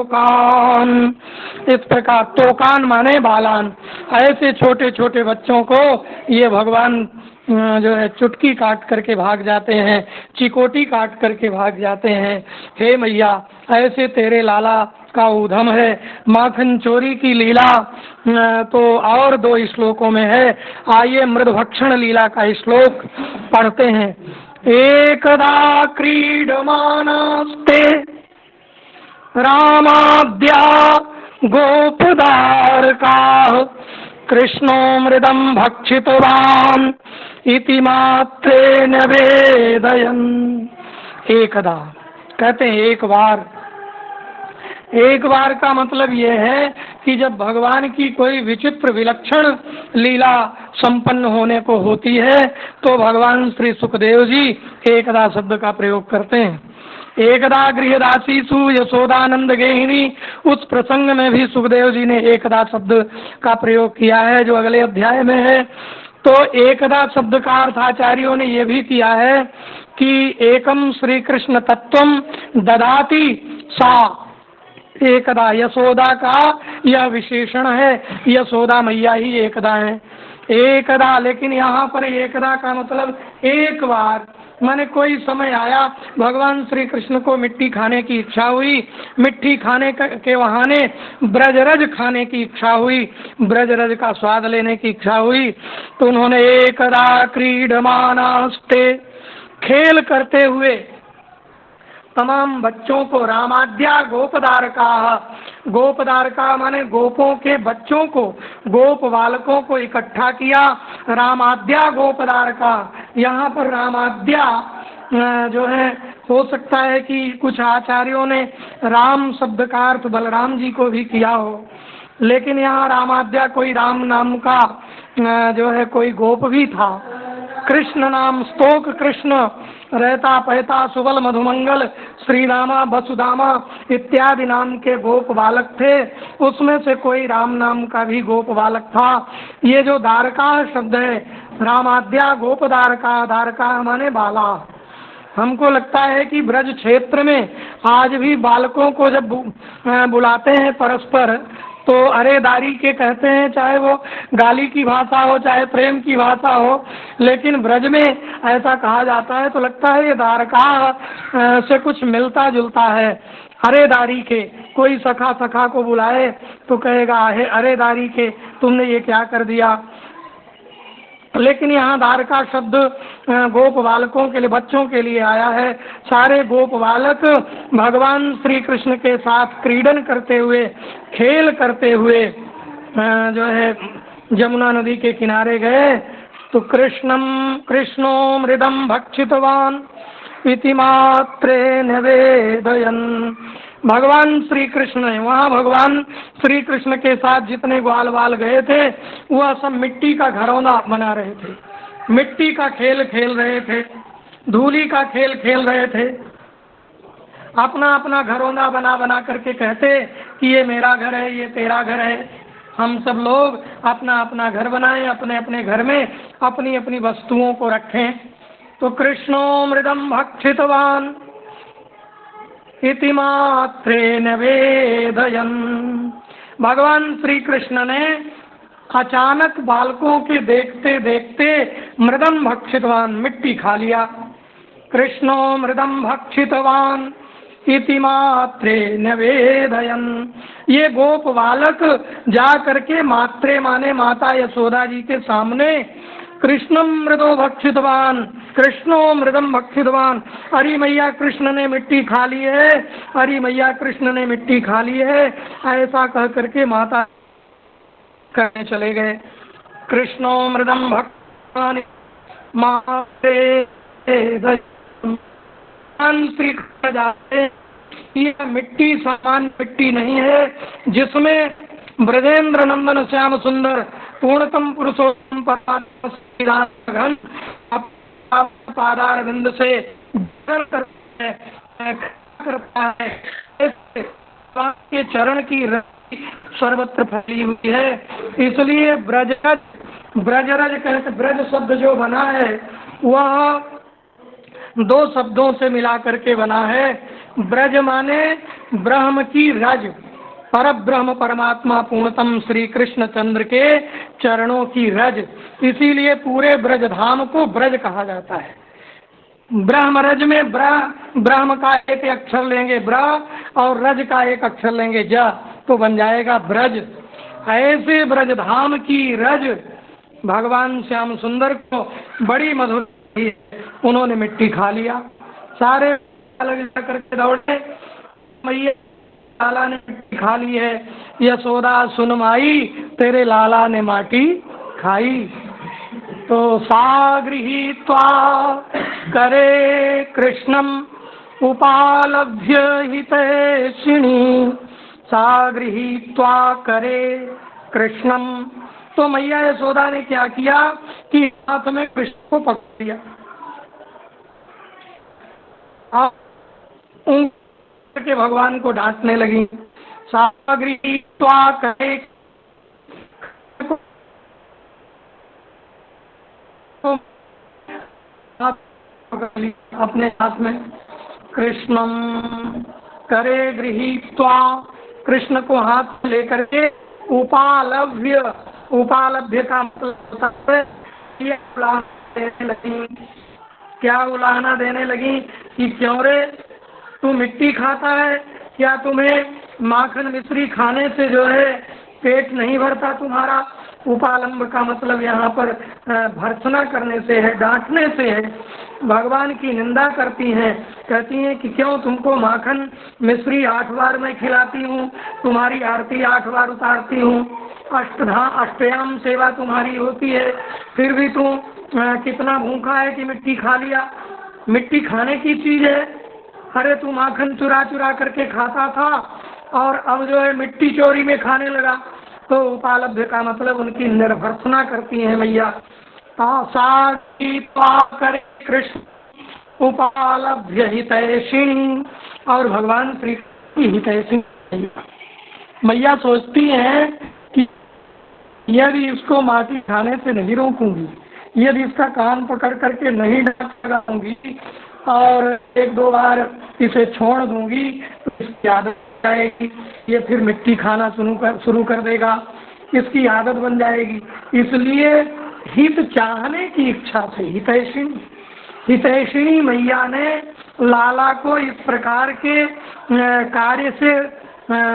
कान, इस प्रकार तोकान माने बालान, ऐसे छोटे छोटे बच्चों को ये भगवान जो है चुटकी काट करके भाग जाते हैं, चिकोटी काट करके भाग जाते हैं। हे मैया ऐसे तेरे लाला का उधम है। माखन चोरी की लीला तो और 2 श्लोकों में है। आइए मृदभक्षण लीला का श्लोक पढ़ते हैं। एकदा क्रीडमानास्ते रामाद्या गोपदारकाः कृष्णो मृदं भक्षितवान् इति मात्रेण वेदयन्। एकदा कहते हैं एक बार एक बार का मतलब ये है कि जब भगवान की कोई विचित्र विलक्षण लीला संपन्न होने को होती है तो भगवान श्री सुखदेव जी एकदा शब्द का प्रयोग करते हैं। एकदा गृहदासीसु यशोदानंद गेहिनी, उस प्रसंग में भी सुखदेव जी ने एकदा शब्द का प्रयोग किया है जो अगले अध्याय में है। तो एकदा शब्द का अर्थ आचार्यों ने यह भी किया है कि एकम श्री कृष्ण तत्वम ददाति सा एकदा, यशोदा का यह विशेषण है, यशोदा मैया ही एकदा है। एकदा, लेकिन यहाँ पर एकदा का मतलब एक बार, माने कोई समय आया भगवान श्री कृष्ण को मिट्टी खाने की इच्छा हुई, मिट्टी खाने के बहाने ब्रजरज खाने की इच्छा हुई, ब्रजरज का स्वाद लेने की इच्छा हुई, तो उन्होंने एकदा क्रीडमानास्ते, खेल करते हुए तमाम बच्चों को, रामाद्या गोपदारका, गोपदारका माने गोपों के बच्चों को, गोप बालकों को इकट्ठा किया, रामाद्या गोपदारका। यहाँ पर रामाद्या जो है, हो सकता है कि कुछ आचार्यों ने राम शब्द का अर्थ बलराम जी को भी किया हो, लेकिन यहाँ रामाद्या कोई राम नाम का जो है कोई गोप भी था। कृष्ण नाम स्तोक कृष्ण रहता पहता सुबल मधुमंगल श्री रामा वसुदामा इत्यादि नाम के गोप बालक थे, उसमें से कोई राम नाम का भी गोप बालक था। ये जो दारका शब्द है, रामाद्या गोप दारका, दारका माने बाला। हमको लगता है कि ब्रज क्षेत्र में आज भी बालकों को जब बुलाते हैं परस्पर तो अरेदारी के कहते हैं, चाहे वो गाली की भाषा हो चाहे प्रेम की भाषा हो, लेकिन ब्रज में ऐसा कहा जाता है तो लगता है ये दारका से कुछ मिलता जुलता है। अरेदारी के, कोई सखा सखा को बुलाए तो कहेगा अरेदारी के तुमने ये क्या कर दिया। लेकिन यहाँ दारका शब्द गोप बालकों के लिए, बच्चों के लिए आया है। सारे गोप बालक भगवान श्री कृष्ण के साथ क्रीडन करते हुए, खेल करते हुए जो है जमुना नदी के किनारे गए तो कृष्णो मृदम भक्षितवान इति मात्रे निवेदयन्, भगवान श्री कृष्ण ने, वहाँ भगवान श्री कृष्ण के साथ जितने ग्वाल बाल गए थे वह सब मिट्टी का घरौंदा बना रहे थे, मिट्टी का खेल खेल रहे थे, धूली का खेल खेल रहे थे। अपना अपना घरौंदा बना बना करके कहते कि ये मेरा घर है, ये तेरा घर है। हम सब लोग अपना अपना घर बनाएं, अपने अपने घर में अपनी अपनी वस्तुओं को रखें। तो कृष्णो मृदम भक्षितवान इति मात्रे निवेदयन्, भगवान श्री कृष्ण ने अचानक बालकों के देखते देखते मृदम भक्षितवान, मिट्टी खा लिया। कृष्णो मृदम भक्षितवान इति मात्रे निवेदयन्, ये गोप बालक जा करके मात्रे माने माता यशोदा जी के सामने कृष्णम मृदो भक्षितवान, कृष्णो मृदम भक्षितवान, अरे मैया कृष्ण ने मिट्टी खा ली है, अरे मैया कृष्ण ने मिट्टी खा ली है, ऐसा कह करके माता कहने चले गए। कृष्णो मृदम भक्षितवान माते श्री कृष्ण जाते, ये मिट्टी समान मिट्टी नहीं है जिसमें ब्रजेंद्र नंदन श्याम सुंदर पूर्णतम पुरुषोत्तम पादार बिंद से करता है, के चरण की रति सर्वत्र फैली हुई है। इसलिए ब्रजरज कहते, ब्रज शब्द जो बना है वह दो शब्दों से मिला करके बना है। ब्रज माने ब्रह्म की रज, पर ब्रह्म परमात्मा पूर्णतम श्री कृष्ण चंद्र के चरणों की रज, इसीलिए पूरे ब्रज धाम को ब्रज कहा जाता है। ब्रह्म रज में ब्रह्म का एक अक्षर लेंगे ब्र और रज का एक अक्षर लेंगे ज, तो बन जाएगा ब्रज। ऐसे ब्रज धाम की रज भगवान श्याम सुंदर को बड़ी मधुर, उन्होंने मिट्टी खा लिया। सारे अलग करके दौड़े, मैया लाला ने मिट्टी खा ली है, यशोदा सुन माई तेरे लाला ने माटी खाई। तो सा गृहीत्वा करे कृष्णम उपालभ्य हितैषिणी सा गृहीत्वा करे कृष्णम। तो मैया यशोदा ने क्या किया कि हाथ में कृष्ण को पकड़ लिया, के भगवान को डांटने लगी। सा गृहीत्वा करे अपने हाथ में कृष्णम करे गृहीत्वा, कृष्ण को हाथ में लेकर के उपालभ्य, उपालभ्य का मतलब देने लगी। क्या उलाहना देने लगी कि क्यों रे तू मिट्टी खाता है, क्या तुम्हें माखन मिश्री खाने से जो है पेट नहीं भरता तुम्हारा। उपालंब का मतलब यहाँ पर भर्त्सना करने से है, डांटने से है। भगवान की निंदा करती हैं, कहती हैं कि क्यों तुमको माखन मिश्री 8 बार मैं खिलाती हूँ, तुम्हारी आरती 8 बार उतारती हूँ, अष्टयाम सेवा तुम्हारी होती है, फिर भी तू कितना भूखा है कि मिट्टी खा लिया। मिट्टी खाने की चीज है, अरे तू माखन चुरा चुरा करके खाता था और अब जो है मिट्टी चोरी में खाने लगा। तो उपालभ्य का मतलब उनकी निर्भर्त्सना करती है मैया। करे कृष्ण उपालभ्य हितैषिणी, और भगवान श्री हितैषिणी मैया सोचती हैं कि यदि इसको माटी खाने से नहीं रोकूंगी, यदि इसका कान पकड़ करके नहीं डांट लगाऊंगी और 1-2 बार इसे छोड़ दूंगी तो इसकी आदत जाएगी, ये फिर मिट्टी खाना शुरू कर देगा, इसकी आदत बन जाएगी। इसलिए हित चाहने की इच्छा से हितैषिणी मैया ने लाला को इस प्रकार के कार्य से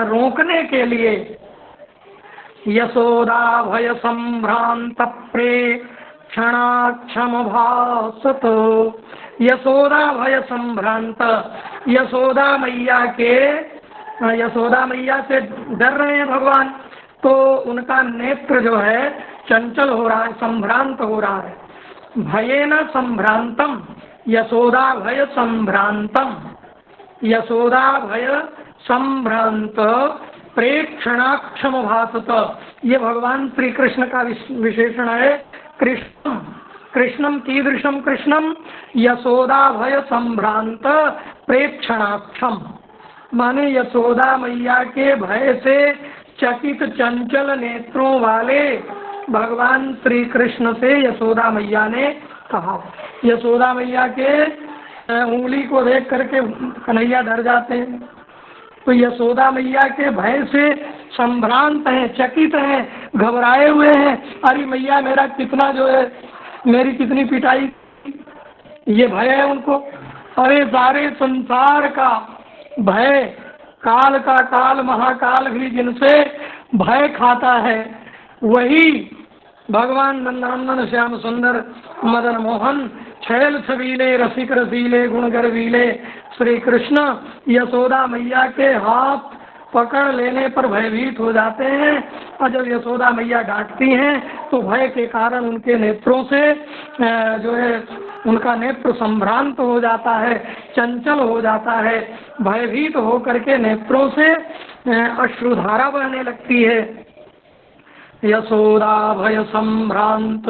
रोकने के लिए यशोदा भय संभ्रांत प्रेक्षणाक्षम भासत। यशोदा भय संभ्रांत, यशोदा मैया से डर रहे हैं भगवान, तो उनका नेत्र जो है चंचल हो रहा है, संभ्रांत हो रहा है। भयेन संभ्रांतम, यशोदा भय संभ्रांतम, यशोदा भय संभ्रांत प्रेक्षणाक्षम भासत। ये भगवान श्री कृष्ण का विशेषण है। कृष्णम कीदृशम कृष्णम यशोदा भय संभ्रांत प्रेक्षणाक्षम, माने यशोदा मैया के भय से चकित चंचल नेत्रों वाले भगवान श्री कृष्ण से यशोदा मैया ने कहा। यशोदा मैया के उंगली को देख करके कन्हैया डर जाते हैं, तो यशोदा मैया के भय से संभ्रांत हैं, चकित हैं, घबराए हुए हैं। अरे मैया मेरा कितना जो है, मेरी कितनी पिटाई, ये भय है उनको। अरे सारे संसार का भय, काल का काल महाकाल भी जिनसे भय खाता है, वही भगवान नंदनंदन श्याम सुंदर मदन मोहन छैल छबीले रसिक रसीले गुण गर्वीले श्री कृष्ण यशोदा मैया के हाथ पकड़ लेने पर भयभीत हो जाते हैं। और जब यशोदा मैया डांटती हैं तो भय के कारण उनके नेत्रों से जो है उनका नेत्र संभ्रांत हो जाता है, चंचल हो जाता है, भयभीत हो करके नेत्रों से अश्रुधारा बहने लगती है। यशोदा भय संभ्रांत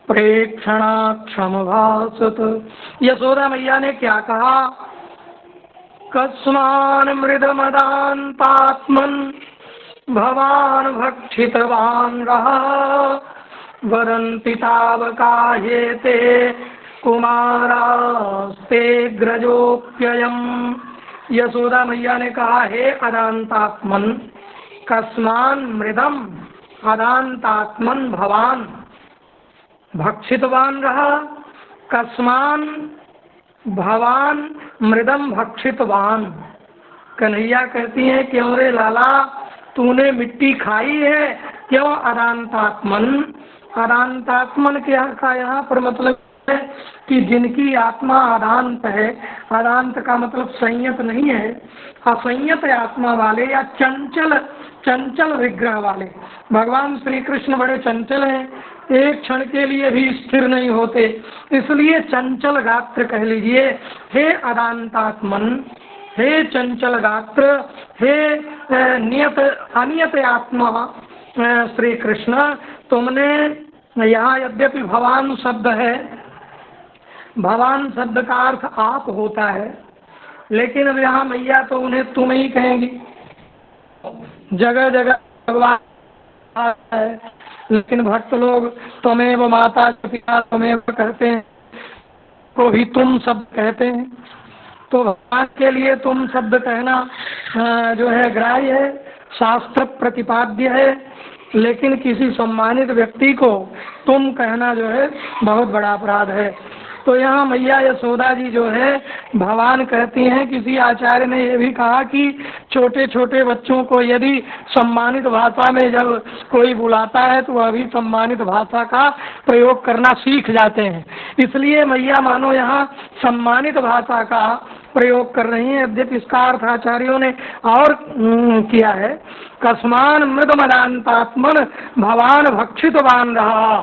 प्रेक्षणाक्षम भासत। यशोदा मैया ने क्या कहा? कस्मान मृदमदान्तात्मन् भवान भक्षितवान् रहा वरन्ति तावकाह्येते कुमारास्ते ग्रजोप्ययम्। यशोदा मैया ने कहा, हे अदान्तात्मन्, कस्मान मृदम अदान्तात्मन् भवान भक्षितवान् रहा, कस्मान भवान मृदम भक्षितवान। कन्हैया कहती हैं, क्यों रे लाला तूने मिट्टी खाई है? क्यों? अदान्तात्मन, अदान्तात्मन के का यहाँ पर मतलब है कि जिनकी आत्मा अदांत है। अदांत का मतलब संयत नहीं है, असंयत आत्मा वाले या चंचल विग्रह वाले। भगवान श्री कृष्ण बड़े चंचल हैं, एक क्षण के लिए भी स्थिर नहीं होते, इसलिए चंचल गात्र कह लीजिए। हे अदान्तात्मन, हे चंचल गात्र, हे नियत अनियत आत्मा श्री कृष्ण, तुमने यहाँ यद्यपि भगवान शब्द है, भगवान शब्द का अर्थ आप होता है, लेकिन अब यहाँ मैया तो उन्हें तुम ही कहेंगी। जगह जगह भगवान है, लेकिन भक्त लोग त्वमेव माता पिता त्वमेव कहते हैं, को भी तुम शब्द कहते हैं। तो भगवान के लिए तुम शब्द कहना जो है ग्राह्य है, शास्त्र प्रतिपाद्य है, लेकिन किसी सम्मानित व्यक्ति को तुम कहना जो है बहुत बड़ा अपराध है। तो यहाँ मैया यशोदा जी जो है भगवान कहती हैं, किसी आचार्य ने ये भी कहा कि छोटे छोटे बच्चों को यदि सम्मानित भाषा में जब कोई बुलाता है तो वह भी सम्मानित भाषा का प्रयोग करना सीख जाते हैं। इसलिए मैया मानो यहाँ सम्मानित भाषा का प्रयोग कर रही हैं। यद्यपि इसका अर्थ आचार्यों ने और किया है, कस्मान मृद मदान्तात्मन भवान भक्षितवान रहा।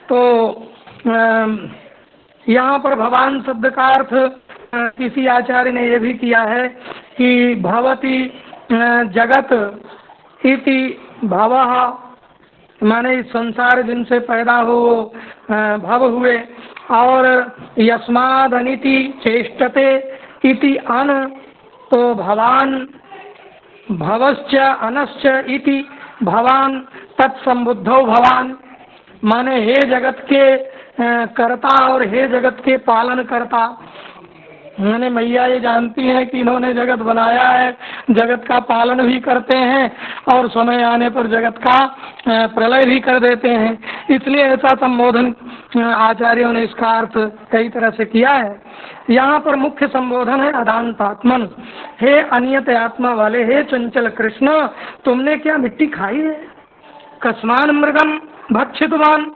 तो यहाँ पर भगवान शब्द का अर्थ किसी आचार्य ने यह भी किया है कि भवती जगत इति भवः, माने इस संसार जिनसे पैदा हो भव हुए, और यस्माद अनिति चेष्टते इति अन, तो भवान भवश्च अनश्च इति भवान तत्संबुद्धो भवान, माने हे जगत के कर्ता और हे जगत के पालन करता। मैंने मैया ये जानती हैं कि इन्होंने जगत बनाया है, जगत का पालन भी करते हैं और समय आने पर जगत का प्रलय भी कर देते हैं, इसलिए ऐसा संबोधन आचार्यों ने इसका अर्थ कई तरह से किया है। यहाँ पर मुख्य संबोधन है अदांतात्मन, हे अनियत आत्मा वाले, हे चंचल कृष्ण, तुमने क्या मिट्टी खाई है? कस्मान मृगम भक्षितवान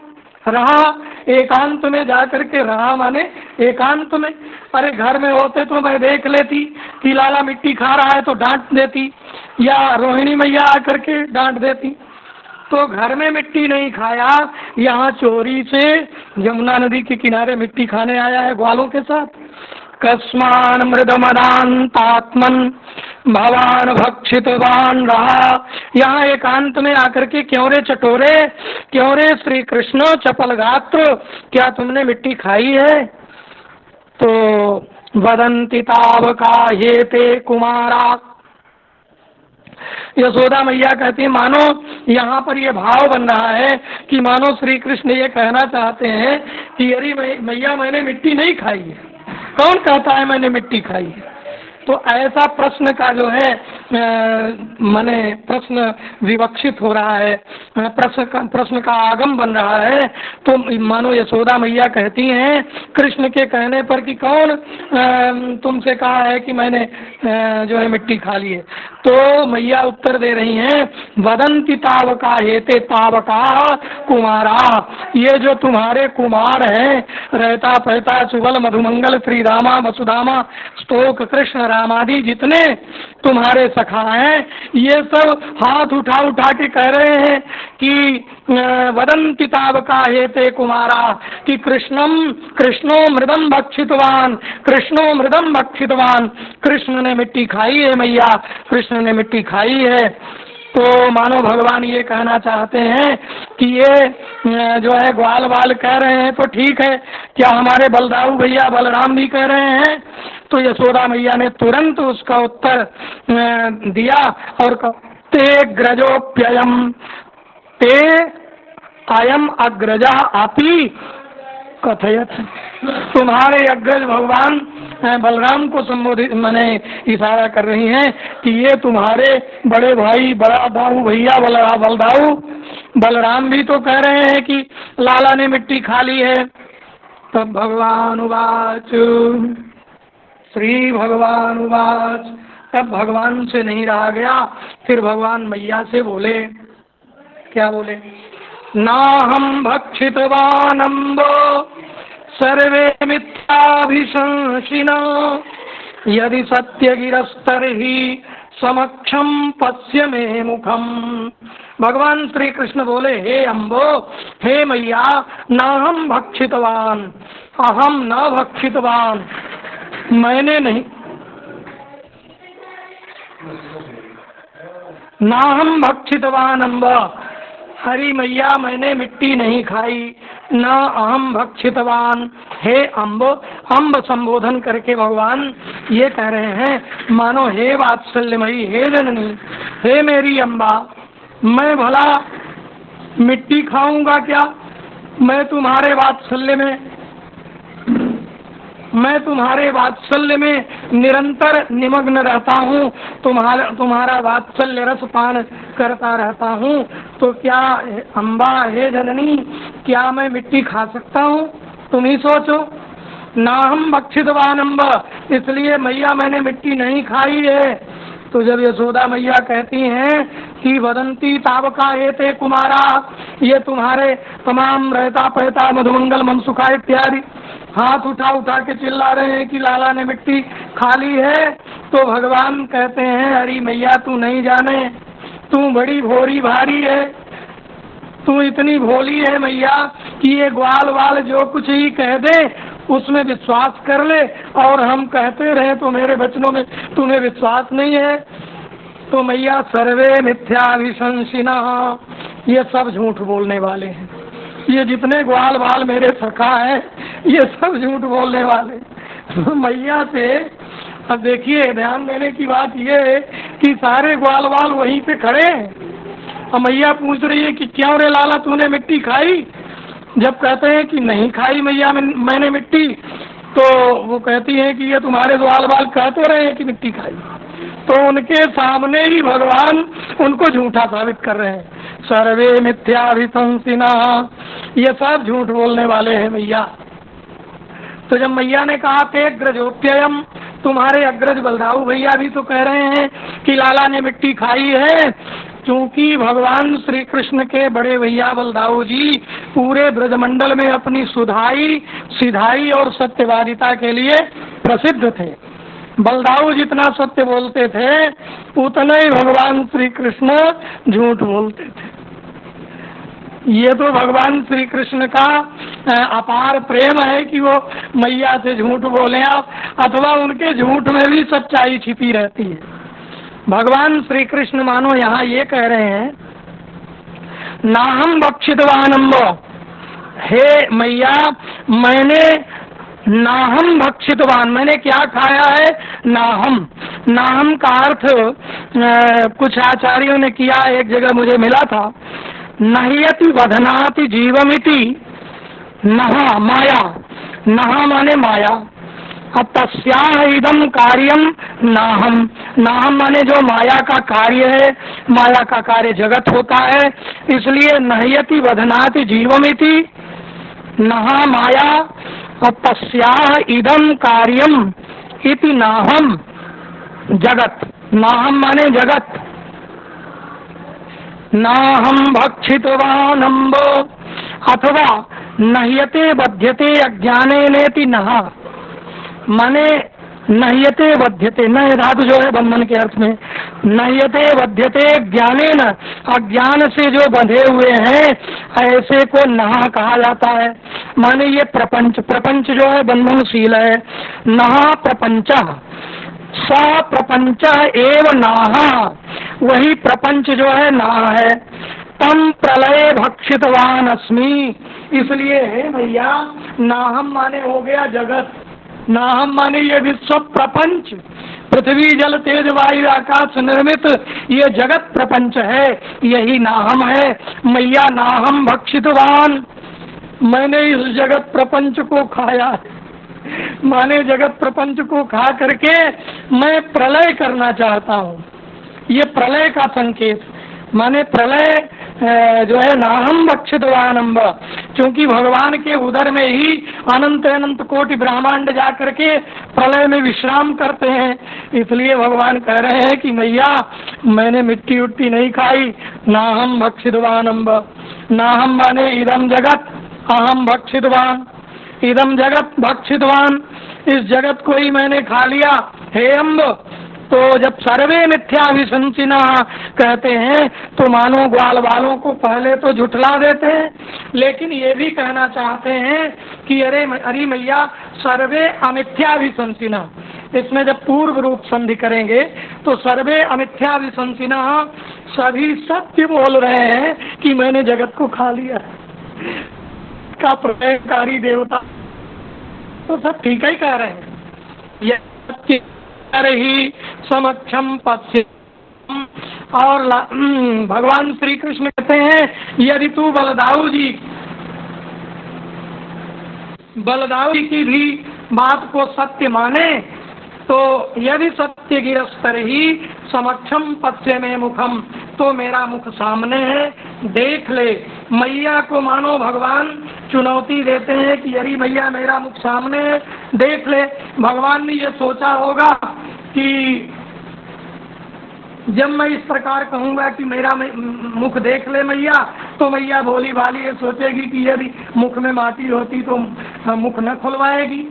रहा, एकांत में जाकर के रहा, माने एकांत में। अरे घर में होते तो मैं देख लेती कि लाला मिट्टी खा रहा है तो डांट देती, या रोहिणी मैया आकर के डांट देती। तो घर में मिट्टी नहीं खाया, यहाँ चोरी से यमुना नदी के किनारे मिट्टी खाने आया है ग्वालों के साथ। कस्मान मृदमदान्तात्मन भवान भक्षितवान रहा, यहाँ एकांत में आकर के क्यों रे चटोरे, क्यों रे श्री कृष्ण चपल गात्र, क्या तुमने मिट्टी खाई है? तो वदंति तावका ये ते कुमारा, यशोदा मैया कहती है मानो यहाँ पर ये भाव बन रहा है कि मानो श्री कृष्ण ये कहना चाहते हैं कि अरे मैया मैंने मिट्टी नहीं खाई है। कौन कहता है मैंने मिट्टी खाई है? तो ऐसा प्रश्न का जो है माने प्रश्न विवक्षित हो रहा है, प्रश्न का आगम बन रहा है। तो मानो यशोदा मैया कहती हैं कृष्ण के कहने पर कि कौन तुमसे कहा है कि मैंने जो है मिट्टी खा ली है? तो मैया उत्तर दे रही हैं, वदंति तावका हेते तावका कुमारा, ये जो तुम्हारे कुमार हैं, रहता पहता सुबल मधुमंगल श्री रामा वसुधामा स्तोक कृष्ण रामादि जितने तुम्हारे सखा हैं, ये सब हाथ उठा उठा के कह रहे हैं कि वदंति तावका हेते कुमारा, कि कृष्णो मृदम भक्षितवान, कृष्णो मृदम भक्षितवान, कृष्ण ने मिट्टी खाई है मैया, कृष्ण ने मिट्टी खाई है। तो मानो भगवान ये कहना चाहते हैं कि ये जो है ग्वाल बाल कह रहे हैं तो ठीक है, क्या हमारे बलदाऊ भैया बलराम भी कह रहे हैं? तो यशोदा मैया ने तुरंत उसका उत्तर दिया और ते ग्रजोप्ययम, ते अयम अग्रजा आपी कथयत, तुम्हारे अग्रज भगवान बलराम को संबोधित माने इशारा कर रही हैं कि ये तुम्हारे बड़े भाई बड़ा दाऊ भैया बलदाऊ बलराम भी तो कह रहे हैं कि लाला ने मिट्टी खा ली है। तब भगवान उवाच, श्री भगवान उवाच, तब भगवान से नहीं रहा गया, फिर भगवान मैया से बोले, क्या बोले? नाहं भक्षितवानम्बो सर्वे मिथ्याभिशंसिनो, यदि सत्यगिरस्तर्हि समक्षम पश्य मे मुखम। भगवान श्री कृष्ण बोले, हे अम्बो, हे मैया, नाहं भक्षितवान, अहम न भक्षितवान, मैंने नहीं, ना हम भक्षितवान अम्ब, हरी मैया मैंने मिट्टी नहीं खाई, न अहम भक्षितवान, हे अम्ब। अम्ब संबोधन करके भगवान ये कह रहे हैं मानो हे वात्सल्यमयी, हे जननी, हे मेरी अम्बा, मैं भला मिट्टी खाऊंगा क्या? मैं तुम्हारे वात्सल्य में निरंतर निमग्न रहता हूँ, तुम्हारा वात्सल्य रस पान करता रहता हूँ। तो क्या अम्बा, हे जननी, क्या मैं मिट्टी खा सकता हूँ? तुम ही सोचो। ना हम भक्षितवान अम्ब, इसलिए मैया मैंने मिट्टी नहीं खाई है। तो जब यशोदा मैया कहती हैं कि वदंती तावका एते कुमारा, ये तुम्हारे तमाम रहता पहता मधुमंगल मनसुखा इत्यादि हाथ उठा उठा के चिल्ला रहे हैं कि लाला ने मिट्टी खा ली है, तो भगवान कहते हैं अरे मैया तू नहीं जाने, तू बड़ी भोरी भारी है, तू इतनी भोली है मैया कि ये ग्वाल वाल जो कुछ ही कह दे उसमें विश्वास कर ले, और हम कहते रहे तो मेरे वचनों में तुम्हें विश्वास नहीं है। तो मैया सर्वे मिथ्याभिशंसिना, ये सब झूठ बोलने वाले हैं, ये जितने ग्वाल बाल मेरे सखा है ये सब झूठ बोलने वाले। तो मैया से अब देखिए ध्यान देने की बात ये है कि सारे ग्वाल बाल वहीं पे खड़े हैं। अब मैया पूछ रही है कि क्यों रे लाला तूने मिट्टी खाई? जब कहते हैं कि नहीं खाई मैया मैंने मिट्टी, तो वो कहती है कि ये तुम्हारे ग्वाल बाल कहते रहे हैं कि मिट्टी खाई। तो उनके सामने ही भगवान उनको झूठा साबित कर रहे हैं। सर्वे मिथ्याभिशंसिना, ये सब झूठ बोलने वाले हैं मैया। तो जब मैया ने कहा ते अग्रजोप्ययम, तुम्हारे अग्रज बलदाऊ भैया भी तो कह रहे हैं कि लाला ने मिट्टी खाई है, क्योंकि भगवान श्री कृष्ण के बड़े भैया बलदाऊ जी पूरे ब्रजमंडल में अपनी सुधाई, सिधाई और सत्यवादिता के लिए प्रसिद्ध थे। बलदाऊ जितना सत्य बोलते थे उतना ही भगवान श्री कृष्ण झूठ बोलते थे। ये तो भगवान श्री कृष्ण का अपार प्रेम है कि वो मैया से झूठ बोले आप, अथवा उनके झूठ में भी सच्चाई छिपी रहती है। भगवान श्री कृष्ण मानो यहाँ ये कह रहे हैं नाहम भक्षितवान अम्ब, हे मैया मैंने नाहम भक्षितवान, मैंने क्या खाया है? नाहम। नाहम का अर्थ कुछ आचार्यों ने किया, एक जगह मुझे मिला था, नह्यति वधनाति जीवमिति नहा माया, नहा माने माया, अब तस्याह इदम कार्यम नाहम, नाहम माने जो माया का कार्य है, माया का कार्य जगत होता है, इसलिए नह्यति वधनाति जीवमिति नहा माया, अब तस्याह इदम कार्यम इति नाहम जगत, नाहम माने जगत। नाहम भक्षितवान अम्ब, अथवा नह्यते बध्यते अज्ञानेनेति नहा, माने नह्यते बध्यते, नह धातु जो है बंधन के अर्थ में, नह्यते बध्यते ज्ञानेन, अज्ञान से जो बंधे हुए हैं ऐसे को नहा कहा जाता है। माने ये प्रपंच, प्रपंच जो है बंधनशील है। नहा प्रपंच, स प्रपंच एव नाहा, वही प्रपंच जो है नाह है। तम प्रलय भक्षितवान अस्मि, इसलिए हे भैया नाहम माने हो गया जगत, नाहम माने ये विश्व प्रपंच, पृथ्वी जल तेज वायु आकाश निर्मित ये जगत प्रपंच है, यही नाहम है। मैया नाहम भक्षितवान, मैंने इस जगत प्रपंच को खाया है, माने जगत प्रपंच को खा करके मैं प्रलय करना चाहता हूँ। ये प्रलय का संकेत, माने प्रलय जो है नाहम भक्षितवान अम्ब, क्योंकि भगवान के उदर में ही अनंत अनंत कोटि ब्रह्मांड जा करके प्रलय में विश्राम करते हैं, इसलिए भगवान कह रहे हैं कि मैया मैंने मिट्टी उट्टी नहीं खाई। नाहम भक्षितवान अम्ब, नाहम माने इदम जगत, अहम भक्षितवान, इदम जगत भक्षितवान, इस जगत को ही मैंने खा लिया। हे अम्ब, तो जब सर्वे मिथ्याभिशंसिना कहते हैं तो मानो ग्वाल वालों को पहले तो झुठला देते हैं, लेकिन ये भी कहना चाहते हैं कि अरे मैया सर्वे अमिथ्याभिशंसिना, इसमें जब पूर्व रूप संधि करेंगे तो सर्वे अमिथ्याभिशंसिना, सभी सत्य बोल रहे हैं कि मैंने जगत को खा लिया का प्रलयकारी देवता, तो सब ठीक ही कह रहे हैं। यह सत्य ही समक्षम पश्य। और भगवान श्री कृष्ण कहते हैं यदि तू बलदाऊ जी की भी बात को सत्य माने तो यदि सत्य गिरस्तर ही समक्षम पश्य में मुखम, तो मेरा मुख सामने है, देख ले। मैया को मानो भगवान चुनौती देते हैं कि यदि मैया मेरा मुख सामने है, देख ले। भगवान ने ये सोचा होगा कि जब मैं इस प्रकार कहूँगा कि मेरा मुख देख ले मैया, तो मैया भोली भाली ये सोचेगी कि यदि मुख में माटी होती तो मुख न खुलवाएगी।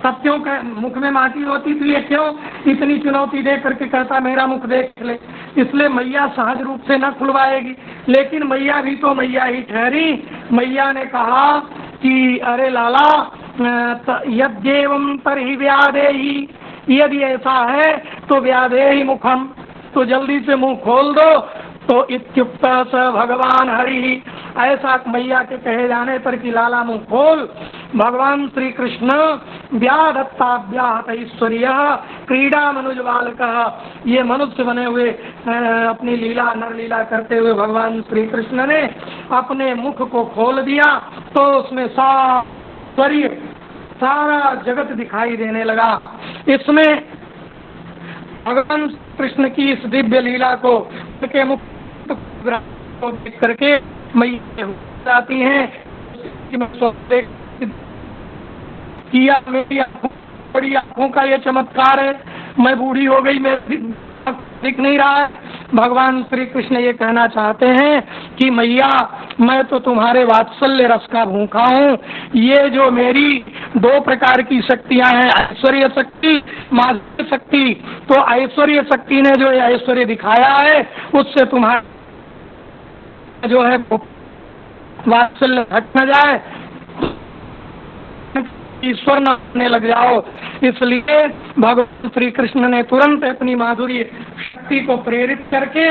तब क्यों मुख में माटी होती तो ये क्यों इतनी चुनौती दे करके कहता मेरा मुख देख ले। इसलिए मैया सहज रूप से न खुलवाएगी। लेकिन मैया भी तो मैया ही ठहरी। मैया ने कहा कि अरे लाला, यद्येवं तर्हि व्यादेहि, यदि ऐसा है तो व्यादेहि मुखम, तो जल्दी से मुंह खोल दो। तो इत्युक्त स भगवान हरि, ऐसा मैया के कहे जाने पर कि लाला मुंह खोल, भगवान श्री कृष्ण व्याधत्ताभ्याहत ऐश्वर्य क्रीडा मनुज बालक, ये मनुष्य बने हुए अपनी लीला नर लीला करते हुए भगवान श्री कृष्ण ने अपने मुख को खोल दिया, तो उसमें सारा जगत दिखाई देने लगा। इसमें भगवान कृष्ण की इस दिव्य लीला को के मुख को देख करके मैया जाती हैं कि मैं किया मेरी बड़ी आंखों का ये चमत्कार है, मैं बूढ़ी हो गई, मैं दिख नहीं रहा है। भगवान श्री कृष्ण ये कहना चाहते हैं कि मैया मैं तो तुम्हारे वात्सल्य रस का भूखा हूँ। ये जो मेरी दो प्रकार की शक्तियाँ हैं, ऐश्वर्य शक्ति, माधुर्य शक्ति, तो ऐश्वर्य शक्ति ने जो ऐश्वर्य दिखाया है उससे तुम्हारा जो है वात्सल्य हट न जाए, ईश्वर न होने लग जाओ। इसलिए भगवान श्री कृष्ण ने तुरंत अपनी माधुर्य शक्ति को प्रेरित करके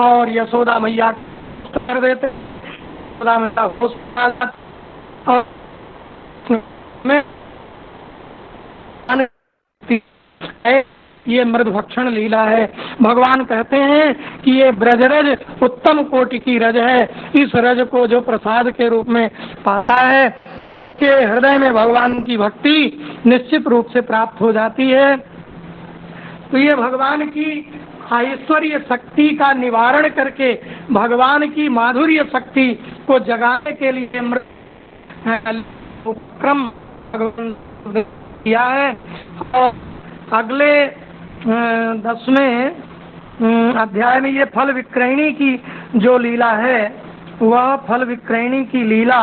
और यशोदा मैया कर देते। यशोदा मैया और में ये मृदभक्षण लीला है। भगवान कहते हैं कि ये ब्रजरज उत्तम कोटि की रज है। इस रज को जो प्रसाद के रूप में पाता है के हृदय में भगवान की भक्ति निश्चित रूप से प्राप्त हो जाती है। तो ये भगवान की ऐश्वर्य शक्ति का निवारण करके भगवान की माधुर्य शक्ति को जगाने के लिए उपक्रम भगवान किया है। और अगले 10वें अध्याय में ये फल विक्रयणी की जो लीला है, वह फल विक्रयणी की लीला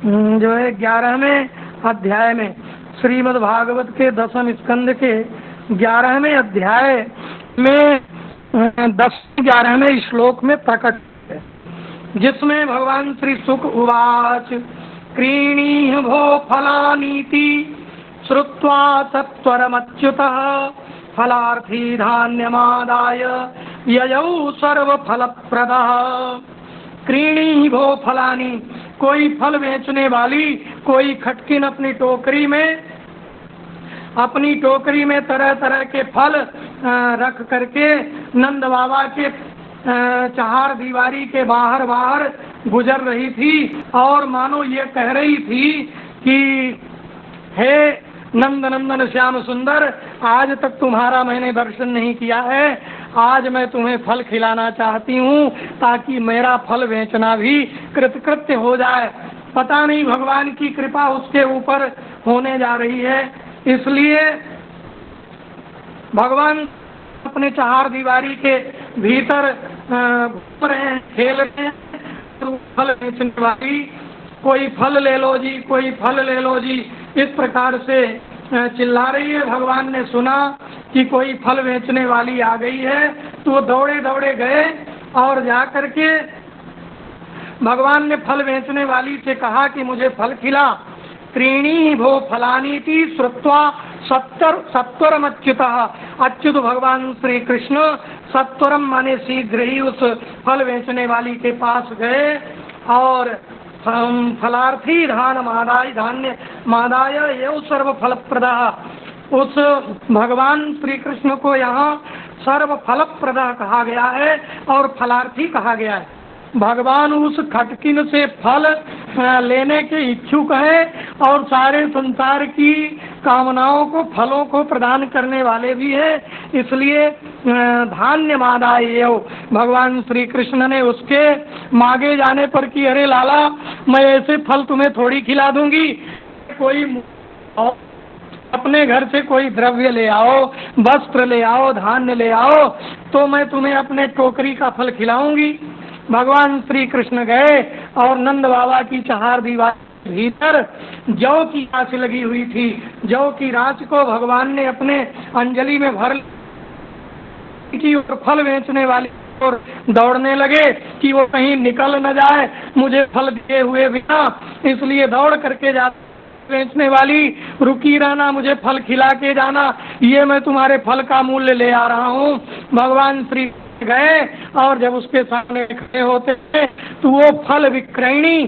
जो है 11वें अध्याय में श्रीमद् भागवत के 10वें स्कंद के 11वें अध्याय में 10-11वें श्लोक में प्रकट है, जिसमें भगवान श्री शुक उवाच क्रीणीहि भो फलानीति श्रुत्वा सत्वरमच्युतः फलार्थी धान्यमादाय ययौ सर्वफलप्रदः। क्रीणीहि भो फलानी, कोई फल बेचने वाली कोई खटकिन अपनी टोकरी में तरह तरह के फल रख करके नंद बाबा के चार दीवारी के बाहर गुजर रही थी और मानो ये कह रही थी कि हे नंद नंदन श्याम सुंदर, आज तक तुम्हारा मैंने दर्शन नहीं किया है, आज मैं तुम्हें फल खिलाना चाहती हूँ ताकि मेरा फल बेचना भी कृतकृत्य हो जाए। पता नहीं भगवान की कृपा उसके ऊपर होने जा रही है। इसलिए भगवान अपने चार दीवारी के भीतर घूम रहे हैं, खेल रहे हैं। तो फल बेचने वाली कोई फल ले लो जी, कोई फल ले लो जी, इस प्रकार से चिल्ला रही है। भगवान ने सुना कि कोई फल बेचने वाली आ गई है, तो वो दौड़े दौड़े गए और जाकर के भगवान ने फल बेचने वाली से कहा कि मुझे फल खिला। क्रीणी भो फलानीति श्रुत्वा सत्वरम अच्युतः, अच्युत भगवान श्री कृष्ण सत्वरम माने शीघ्र ही उस फल बेचने वाली के पास गए और फलार्थी धान मादाय धान्य मादाय एव सर्व फल प्रदा, उस भगवान श्री कृष्ण को यहाँ सर्व फल प्रदा कहा गया है और फलार्थी कहा गया है। भगवान उस खटकिन से फल लेने के इच्छुक है और सारे संसार की कामनाओं को फलों को प्रदान करने वाले भी है, इसलिए धान्य मादाय एव, भगवान श्री कृष्ण ने उसके मांगे जाने पर कि अरे लाला मैं ऐसे फल तुम्हें थोड़ी खिला दूंगी, कोई अपने घर से कोई द्रव्य ले आओ, वस्त्र ले आओ, धान्य ले आओ तो मैं तुम्हें अपने टोकरी का फल खिलाऊंगी। भगवान श्री कृष्ण गए और नंद बाबा की चार दीवार भीतर जौ की राश लगी हुई थी, जौ की राश को भगवान ने अपने अंजलि में भर की और फल बेचने वाले और दौड़ने लगे कि वो कहीं निकल न जाए मुझे फल दिए हुए बिना, इसलिए दौड़ करके जाते बेचने वाली रुकी रहना, मुझे फल खिला के जाना, ये मैं तुम्हारे फल का मूल्य ले आ रहा हूँ। भगवान श्री गए और जब उसके सामने खड़े होते थे तो वो फल विक्रयणी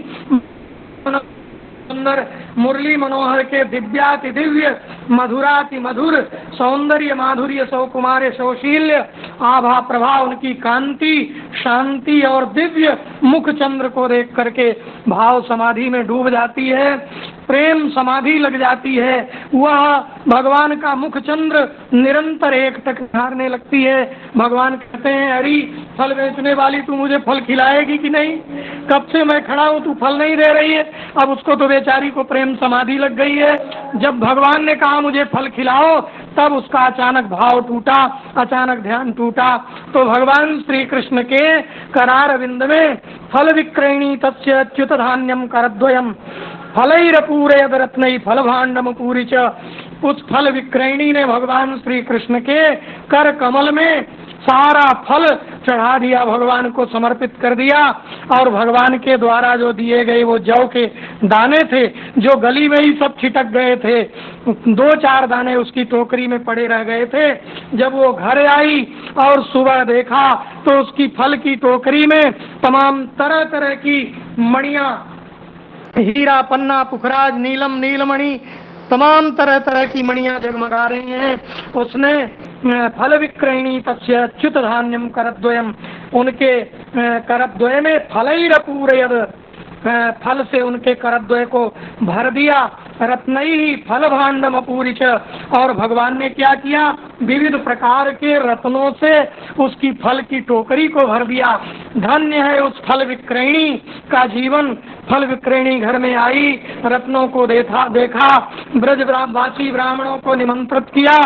सुंदर मुरली मनोहर के दिव्याति दिव्य मधुराति मधुर सौंदर्य माधुर्य सौकुमार्य सौशील्य आभा प्रभा उनकी कांति शांति और दिव्य मुख चंद्र को देख करके भाव समाधि में डूब जाती है, प्रेम समाधि लग जाती है। वह भगवान का मुख चंद्र निरंतर एक टक निहारने लगती है। भगवान कहते हैं अरे फल बेचने वाली तू मुझे फल खिलाएगी कि नहीं, कब से मैं खड़ा हूँ तू फल नहीं दे रही है। अब उसको तो बेचारी को प्रेम समाधि लग गई है। जब भगवान ने कहा मुझे फल खिलाओ तब उसका अचानक भाव टूटा, अचानक ध्यान टूटा। तो भगवान श्री कृष्ण के करार विंद में फल विक्रयणी तस्य अच्युत धान्यम करद्वयम फलैरपूरयद रत्नै फल भांडम पूरी च, उस फल विक्रयणी ने भगवान श्री कृष्ण के कर कमल में सारा फल चढ़ा दिया, भगवान को समर्पित कर दिया। और भगवान के द्वारा जो दिए गए वो जौ के दाने थे जो गली में ही सब छिटक गए थे, 2-4 दाने उसकी टोकरी में पड़े रह गए थे। जब वो घर आई और सुबह देखा तो उसकी फल की टोकरी में तमाम तरह तरह की मणियां, हीरा पन्ना पुखराज नीलम नीलमणि तमाम तरह तरह की मणियां जगमगा रही हैं। उसने फल विक्रयणी तस्य अच्युत धान्यम करद्वयम, उनके करद्वय में फलैरपूरयद, फल से उनके करद्वय को भर दिया, रत्नई फल भांडम अपूरी च, और भगवान ने क्या किया विविध प्रकार के रत्नों से उसकी फल की टोकरी को भर दिया। धन्य है उस फल विक्रयणी का जीवन। फल विक्रयणी घर में आई, रत्नों को देखा, ब्रजवासी ब्राह्मणों को निमंत्रित किया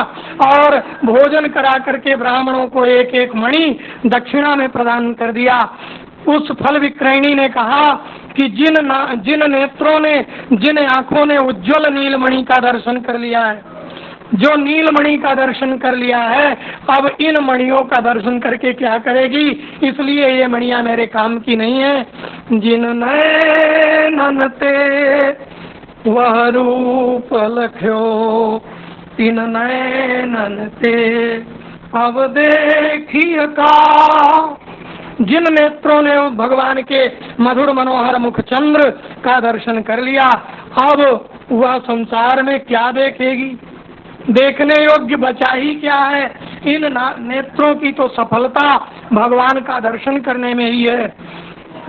और भोजन करा करके ब्राह्मणों को एक एक मणि दक्षिणा में प्रदान कर दिया। उस फल विक्रयणी ने कहा कि जिन नेत्रों ने, जिन आंखों ने उज्ज्वल नीलमणि का दर्शन कर लिया है, जो नीलमणि का दर्शन कर लिया है, अब इन मणियों का दर्शन करके क्या करेगी, इसलिए ये मणियां मेरे काम की नहीं है। जिन नैनन ते वह रूप लख्यो, तिन नैनन ते अब देखिए का, जिन नेत्रों ने भगवान के मधुर मनोहर मुख चंद्र का दर्शन कर लिया, अब वह संसार में क्या देखेगी, देखने योग्य बचा ही क्या है। इन नेत्रों की तो सफलता भगवान का दर्शन करने में ही है।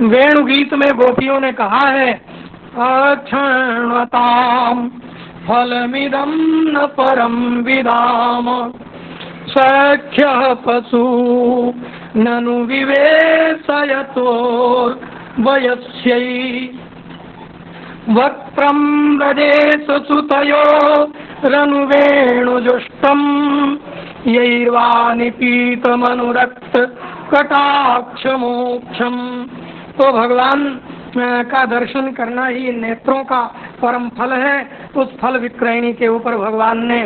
वेणु गीत में गोपियों ने कहा है अक्षणताम फलमिदं न परम विदाम, सख्य पशु ननु विवेशयतोर वयस्यै, वक्त्रं व्रजेश सुतयो रनुवेणुजुष्टं, यैर्वा निपीतमनुरक्त कटाक्ष मोक्षम। तो भगवान का दर्शन करना ही नेत्रों का परम फल है। उस फल विक्रयणी के ऊपर भगवान ने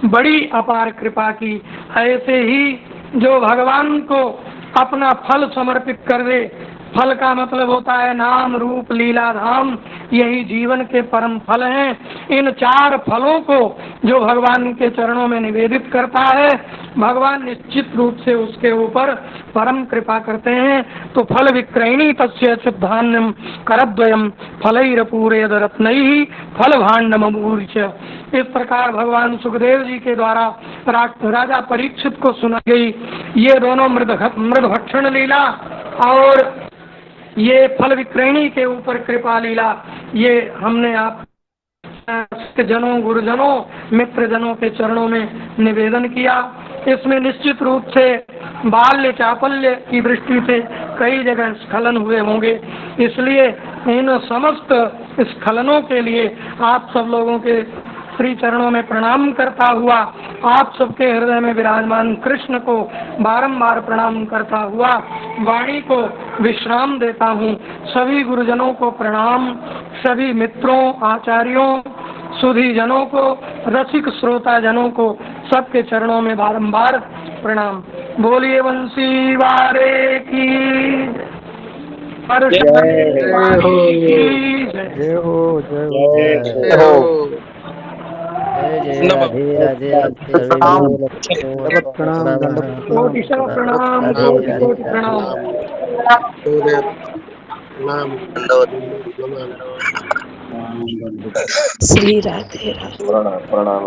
बड़ी अपार कृपा की। ऐसे ही जो भगवान को अपना फल समर्पित कर दे, फल का मतलब होता है नाम रूप लीला धाम, यही जीवन के परम फल हैं। इन 4 फलों को जो भगवान के चरणों में निवेदित करता है, भगवान निश्चित रूप से उसके ऊपर परम कृपा करते हैं। तो फल विक्रयणी तस्य शुद्धान्यम करद्वयम फलैरपूरेद रत्नैः फल भाण्डमूर्च। इस प्रकार भगवान सुखदेव जी के द्वारा राजा परीक्षित को सुनाई गई ये दोनों मृदभक्षण लीला और ये फल विक्रयणी के ऊपर कृपा लीला, ये हमने आप जनों, गुरुजनों, मित्रजनों के चरणों में निवेदन किया। इसमें निश्चित रूप से बाल्य चापल्य की दृष्टि से कई जगह स्खलन हुए होंगे, इसलिए इन समस्त स्खलनों के लिए आप सब लोगों के श्री चरणों में प्रणाम करता हुआ, आप सबके हृदय में विराजमान कृष्ण को बारंबार प्रणाम करता हुआ वाणी को विश्राम देता हूँ। सभी गुरुजनों को प्रणाम, सभी मित्रों, आचार्यों, सुधी जनों को, रसिक श्रोता जनों को सबके चरणों में बारंबार प्रणाम। बोलिए बंसी वारे की प्रणाम। श्री राधे। प्रणाम।